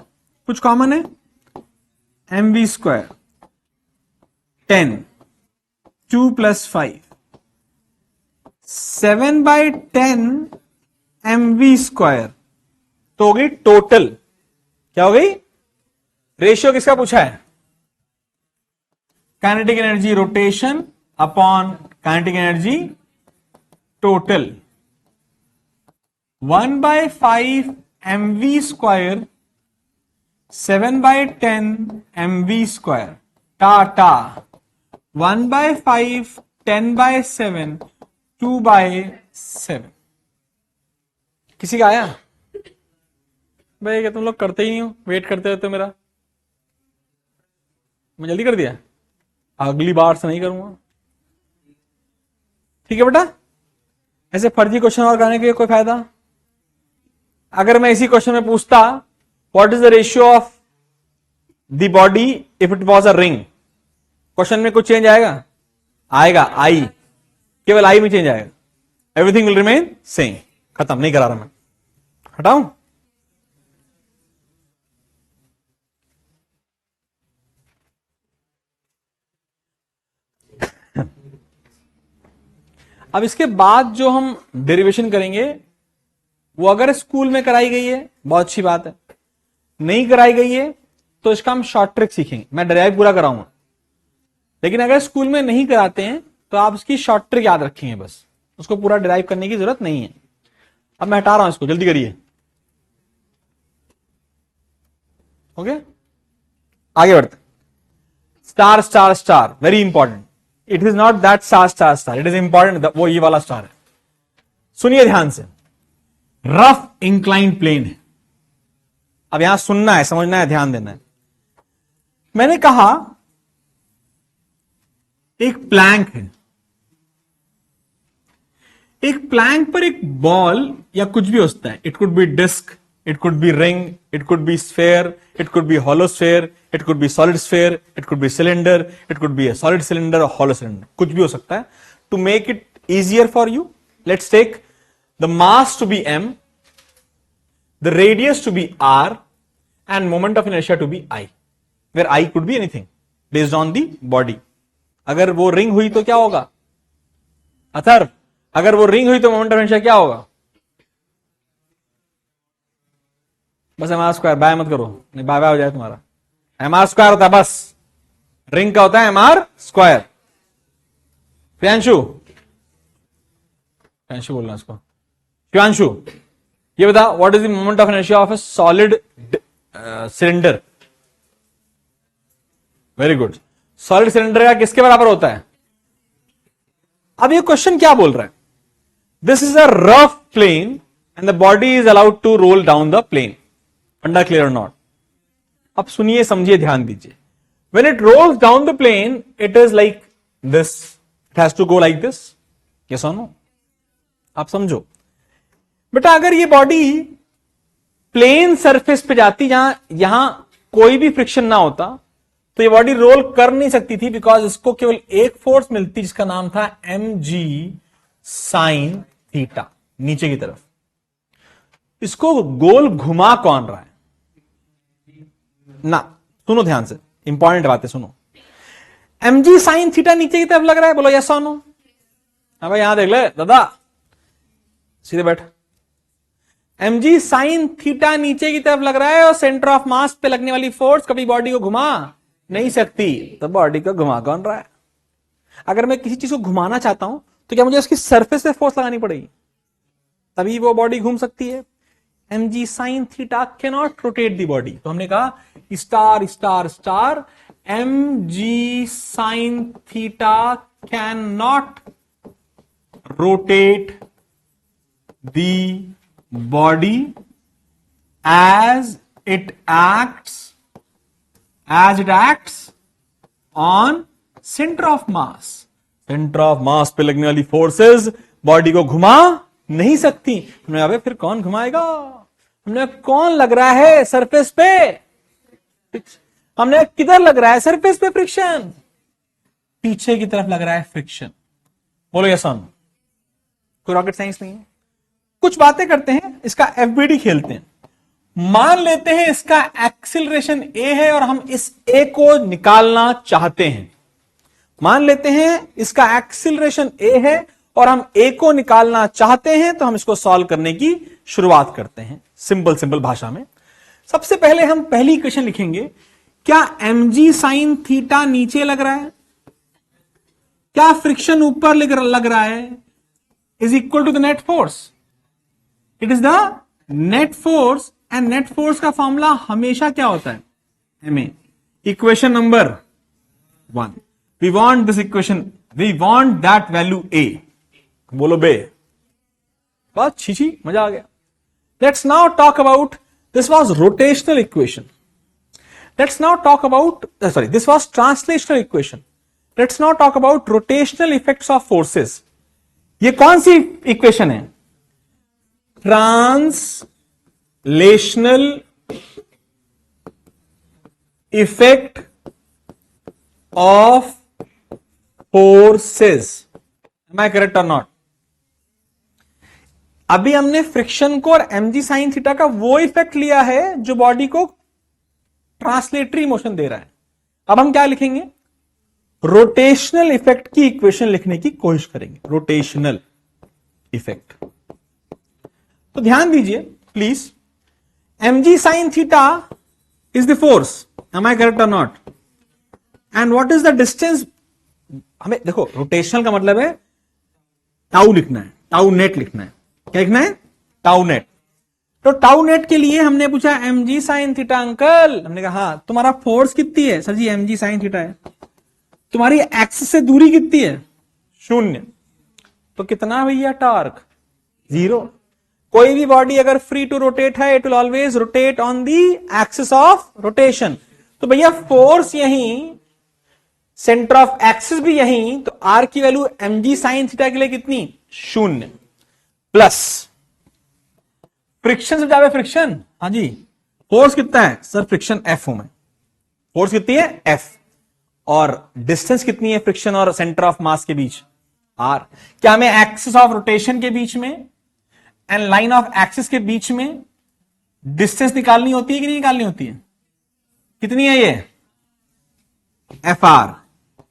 कुछ कॉमन है? M V square 10, 2 + 5 7/10 M V square. तो हो गई टोटल। क्या हो गई? रेशियो किसका पूछा है? Kinetic energy rotation upon kinetic energy total. 1/5 M V square 7/10 M V square टाटा 1/5 10/7 2/7। किसी का आया? भाई क्या तुम लोग करते ही नहीं हो, वेट करते रहते हो मेरा। मैं जल्दी कर दिया, अगली बार से नहीं करूंगा। ठीक है बेटा। ऐसे फर्जी क्वेश्चन और करने के कोई फायदा? अगर मैं इसी क्वेश्चन में पूछता what is the ratio of the body if it was a ring, question में कुछ चेंज आएगा? आएगा, आई, केवल आई में चेंज आएगा। Everything will remain same. खत्म, नहीं करा रहा मैं, हटाऊं। अब इसके बाद जो हम डेरिवेशन करेंगे वो अगर स्कूल में कराई गई है बहुत अच्छी बात है, नहीं कराई गई है तो इसका हम शॉर्ट ट्रिक सीखेंगे। मैं डिराइव पूरा कराऊंगा, लेकिन अगर स्कूल में नहीं कराते हैं तो आप इसकी शॉर्ट ट्रिक याद रखेंगे, बस उसको पूरा डिराइव करने की जरूरत नहीं है। अब मैं हटा रहा हूं इसको, जल्दी करिए। ओके, आगे बढ़ते। Star star star very important. It is not that star star star, it is important, वो ये वाला स्टार है। सुनिए ध्यान से। रफ इंक्लाइंड प्लेन है। अब यहां सुनना है, समझना है, ध्यान देना है। मैंने कहा एक प्लैंक है, एक प्लैंक पर एक बॉल या कुछ भी होता है। It could be disc, it could be ring, it could be sphere, it could be hollow sphere, it could be solid sphere, it could be cylinder, it could be a solid cylinder और hollow cylinder, कुछ भी हो सकता है। To make it easier for you, let's take the mass to be m, the radius to be r, and moment of inertia to be I, where I could be anything based on the body. अगर वो ring हुई तो क्या होगा अथर्व? अगर वो ring हुई तो मोमेंट ऑफ इनर्शिया क्या होगा? बस एम आर स्क्वायर, बाय मत करो, नहीं बाय बाय हो जाए तुम्हारा। एम आर स्क्वायर होता है बस, रिंग का होता है M R square. Priyanshu, Priyanshu बोलना इसको। शिवांशु, ये बता what is the moment of inertia of a solid cylinder? Very good. Solid cylinder का किसके बराबर होता है? अब ये क्वेश्चन क्या बोल रहा है? This is a rough plane and the body is allowed to roll down the plane. फंडा क्लियर और नॉट? अब सुनिए, समझिए, ध्यान दीजिए। When it rolls down the plane it is like this, it has to go like this. Yes और no? आप समझो बेटा, अगर ये बॉडी प्लेन सरफेस पे जाती यहां कोई भी फ्रिक्शन ना होता तो ये बॉडी रोल कर नहीं सकती थी, बिकॉज इसको केवल एक फोर्स मिलती जिसका नाम था mg sin थीटा, नीचे की तरफ। इसको गोल घुमा कौन रहा है ना? सुनो ध्यान से, इंपॉर्टेंट बातें सुनो। mg sin थीटा नीचे की तरफ लग रहा है, बोलो यस और नो? हाँ भाई, यहां देख ले दादा, सीधे बैठ। mg sin थीटा नीचे की तरफ लग रहा है और सेंटर ऑफ मास पे लगने वाली फोर्स कभी बॉडी को घुमा नहीं सकती, तो बॉडी को घुमा कौन रहा है? अगर मैं किसी चीज को घुमाना चाहता हूं तो क्या मुझे उसकी सरफेस पे फोर्स लगानी पड़ेगी, तभी वो बॉडी घूम सकती है? mg sin theta can not rotate the body. तो हमने कहा star star star, mg sin theta can not rotate the body as it acts on center of mass। Centre of mass पे लगने वाली फोर्सेस बॉडी को घुमा नहीं सकती। हमने कहा फिर कौन घुमाएगा? हमने कौन लग रहा है सरफेस पे? हमने किधर लग रहा है सरफेस पे फ्रिक्शन? पीछे की तरफ लग रहा है फ्रिक्शन। बोलो यस नो? कोई रॉकेट साइंस नहीं है। कुछ बातें करते हैं, इसका एफबीडी खेलते हैं। मान लेते हैं इसका एक्सिलरेशन ए है और हम इस ए को निकालना चाहते हैं। मान लेते हैं इसका एक्सिलरेशन ए है और हम ए को निकालना चाहते हैं, तो हम इसको सॉल्व करने की शुरुआत करते हैं सिंपल भाषा में। सबसे पहले हम पहली इक्वेशन लिखेंगे। क्या mg साइन थीटा नीचे लग रहा है? क्या फ्रिक्शन ऊपर लग रहा है? Is equal to the net force. It is the net force, and net force का फॉर्मूला हमेशा क्या होता है? ma। Equation number 1, we want this equation, we want that value a। बोलो बे। बस छी मजा आ गया। Let's now talk about, this was rotational equation. Let's now talk about, sorry, this was translational equation. Let's now talk about rotational effects of forces. ये कौन सी इक्वेशन है? Translational effect of forces. Am I correct और not? अभी हमने friction को और mg sine theta का वो इफेक्ट लिया है जो बॉडी को ट्रांसलेटरी मोशन दे रहा है। अब हम क्या लिखेंगे? रोटेशनल इफेक्ट की इक्वेशन लिखने की कोशिश करेंगे। रोटेशनल इफेक्ट, तो ध्यान दीजिए please. mg sine theta is the force, am I correct और not? And what is the distance? हमें देखो, रोटेशनल का मतलब है टाउ लिखना है, टाउ नेट लिखना है। क्या लिखना है? Tau net. तो टाउ नेट के लिए हमने पूछा mg साइन थीटा अंकल। हमने कहा हाँ। तुम्हारा फोर्स कितनी है? सर जी mg साइन थीटा है। तुम्हारी एक्सिस से दूरी कितनी है? 0। तो कितना भैया टॉर्क? 0। कोई भी बॉडी अगर फ्री टू रोटेट है, it will always rotate on the axis of rotation. तो भैया फोर्स यहीं, सेंटर ऑफ एक्सिस भी यहीं, तो आर की वैल्यू mg साइन थीटा के लिए कितनी? 0 प्लस फ्रिक्शन से जावे फ्रिक्शन। हाँ जी, फोर्स कितना है? सर फ्रिक्शन F हूं मैं। फोर्स कितनी है? F। और डिस्टेंस कितनी है फ्रिक्शन और सेंटर ऑफ मास के बीच? R। क्या हमें एक्सिस ऑफ रोटेशन के बीच में एंड लाइन ऑफ एक्सिस के बीच में डिस्टेंस निकालनी होती है कि नहीं निकालनी होती है? कितनी है ये? FR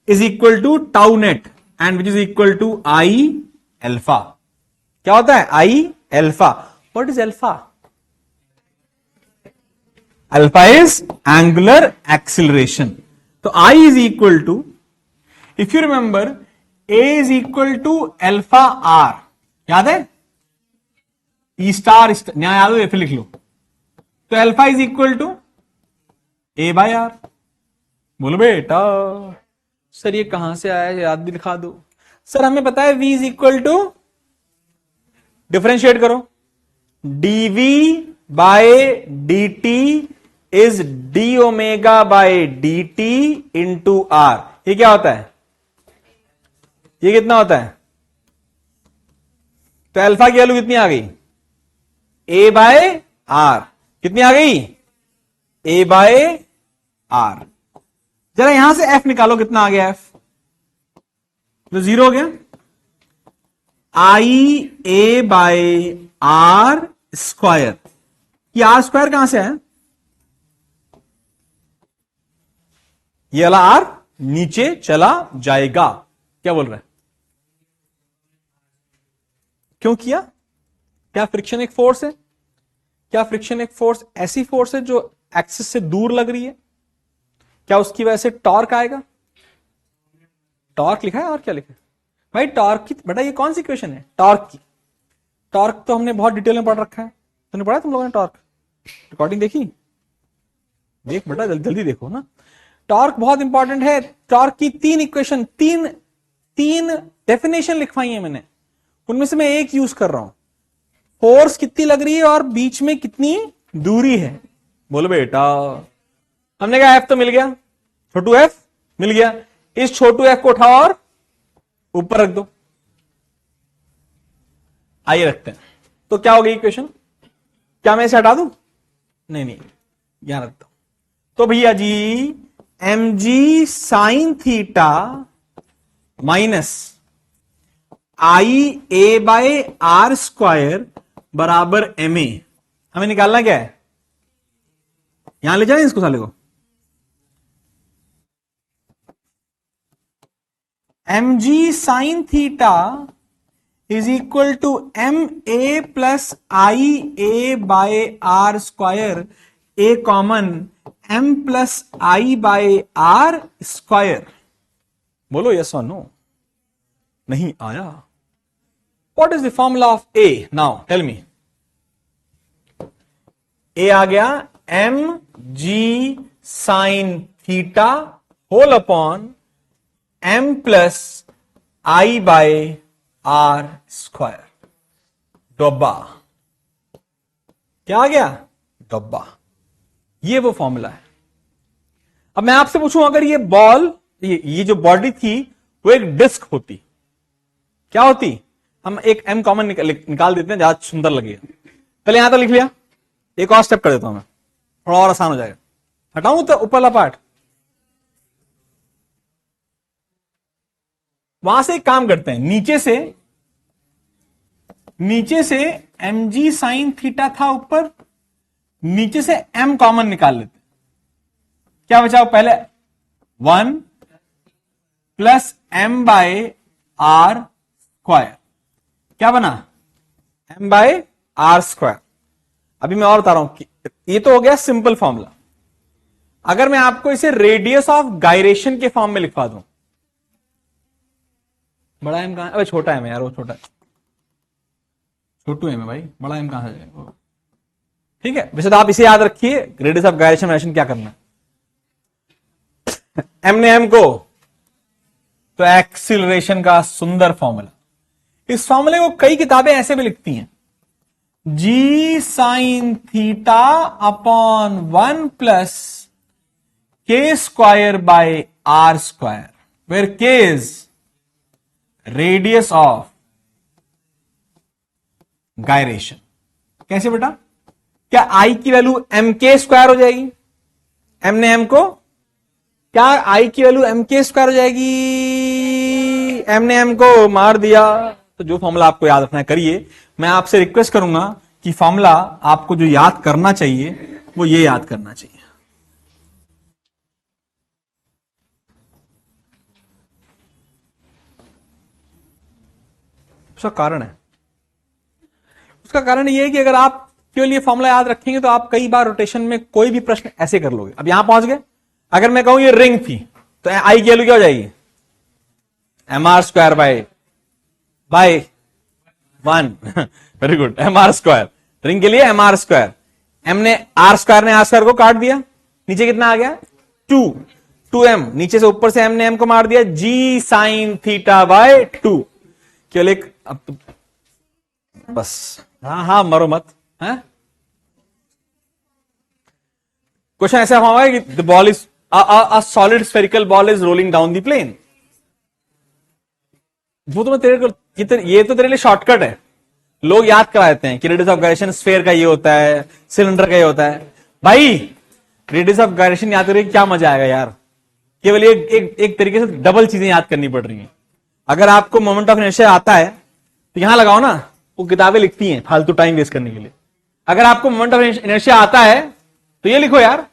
is equal to tau net and which is equal to I alpha. क्या होता है? I alpha. What is alpha? Alpha is angular acceleration. तो I is equal to, if you remember, A is equal to alpha R. याद है? ई star, न्याय याद हो? फिर लिख लो। तो alpha is equal to A by R. बोलो बेटा सर ये कहां से आया, याद भी दिखा दो। सर हमें पता है v is equal to, differentiate करो, dv by dt is D omega by dt into R. ये क्या होता है? ये कितना होता है? तो अल्फा की वैल्यू कितनी आ गई? a by R. कितनी आ गई? a by R. जरा यहां से f निकालो, कितना आ गया f? तो 0 हो गया। आई ए बाय आर स्क्वायर। ये आर स्क्वायर कहां से है? ये वाला आर नीचे चला जाएगा। क्या बोल रहा है? क्यों किया? क्या फ्रिक्शन एक फोर्स है? क्या फ्रिक्शन एक फोर्स ऐसी फोर्स है जो एक्सिस से दूर लग रही है? क्या उसकी वजह से टॉर्क आएगा? टॉर्क लिखा है और क्या लिखा है भाई? टॉर्क की बेटा ये कौन सी इक्वेशन है टॉर्क की? टॉर्क तो हमने बहुत डिटेल में पढ़ रखा है। तुमने पढ़ा तुम लोगों ने टॉर्क? रिकॉर्डिंग देखी? देख बेटा जल्दी देखो ना। टॉर्क बहुत इंपॉर्टेंट है। टॉर्क की 3 इक्वेशन, तीन डेफिनेशन लिखवाई है मैंने, उनमें से मैं एक यूज कर रहा हूं। फोर्स कितनी लग रही है और बीच में कितनी दूरी है। बोलो बेटा। हमने कहा एफ तो मिल गया, छोटू एफ मिल गया। इस छोटू एफ को उठाओ और ऊपर रख दो। आइए रखते हैं। तो क्या हो गई इक्वेशन? क्या मैं इसे हटा दूं? नहीं, यहां रखता हूं। तो भैया जी mg sine theta minus I A by R square बराबर एम ए, हमें निकालना क्या है? यहां ले जाए इसको साले को। mg sine theta is equal to M A plus I A by R square, A common m plus I by R square. बोलो यस और नो। नहीं आया। What is the formula of a? Now tell me. a आ गया M G sine theta whole upon m plus I by R square. डब्बा क्या आ गया? डब्बा। ये वो फॉर्मूला है। अब मैं आपसे पूछूं, अगर ये बॉल, ये जो बॉडी थी वो एक डिस्क होती, क्या होती? हम एक m कॉमन निकाल देते हैं, ज्यादा सुंदर लगेगा। पहले यहां तो लिख लिया, एक और स्टेप कर देता हूं मैं, थोड़ा और आसान हो जाएगा। हटाऊं तो ऊपरला पार्ट। वहां से एक काम करते हैं, नीचे से mg साइन थीटा था ऊपर, नीचे से m कॉमन निकाल लेते। क्या बचा? पहले 1 plus m by R square, क्या बना? m by R square. अभी मैं और बता रहा हूं कि ये तो हो गया सिंपल फॉर्मूला। अगर मैं आपको इसे रेडियस ऑफ गायरेशन के फॉर्म में लिखवा दूं, बड़ा एम कहां? अबे छोटा एम है यार, वो छोटा है, छोटू एम है भाई, बड़ा एम कहां से जाएगा? ठीक है, वैसे तो आप इसे याद रखिए, रेडियस ऑफ गायरेशन क्या करना है। एम ने एम को, तो एक्सीलरेशन का सुंदर फॉर्मूला। इस फॉर्मूले को कई किताबें ऐसे भी लिखती हैं, G sine theta upon 1 plus K square by R square, where K is radius of gyration. कैसे बेटा? क्या आई की वैल्यू एम के स्क्वायर हो जाएगी? एम ने एम को, क्या आई की वैल्यू एम के स्क्वायर हो जाएगी? एम ने एम को मार दिया। तो जो फॉर्मूला आपको याद रखना है करिए। मैं आपसे रिक्वेस्ट करूंगा कि फॉर्मूला आपको जो याद करना चाहिए वो ये याद करना चाहिए। उसका कारण है, उसका कारण ये है कि अगर आप केवल ये फॉर्मूला याद रखेंगे तो आप कई बार रोटेशन में कोई भी प्रश्न ऐसे कर लोगे। अब यहां पहुंच गए, अगर मैं कहूं ये रिंग थी तो आई की वैल्यू क्या हो जाएगी? M R square by 1। Very good, M R square. Ring के लिए एम आर स्क्वायर। एम ने आर स्क्वायर को काट दिया, नीचे कितना आ गया? 2m, नीचे से ऊपर से एम ने एम को मार दिया, जी साइन थीटा बाय 2। केवल एक, अब तो बस, हाँ मरो मत। क्वेश्चन ऐसा होगा कि the ball is a solid spherical ball is rolling down the plane। वो तो मैं ये तो तेरे लिए शॉर्टकट है। लोग याद करा देते हैं कि रेडियस ऑफ गायरेशन स्फेयर का ये होता है, सिलेंडर का ये होता है। भाई रेडियस ऑफ गायरेशन याद करके क्या मजा आएगा यार? केवल एक तरीके से डबल चीजें याद करनी पड़ रही हैं। अगर आपको मोमेंट ऑफ इनर्शिया आता है तो यहां लगाओ ना, वो किताबें लिखती हैं फालतू टाइम वेस्ट करने के लिए। अगर आपको मोमेंट ऑफ इनर्शिया आता है तो ये लिखो यार,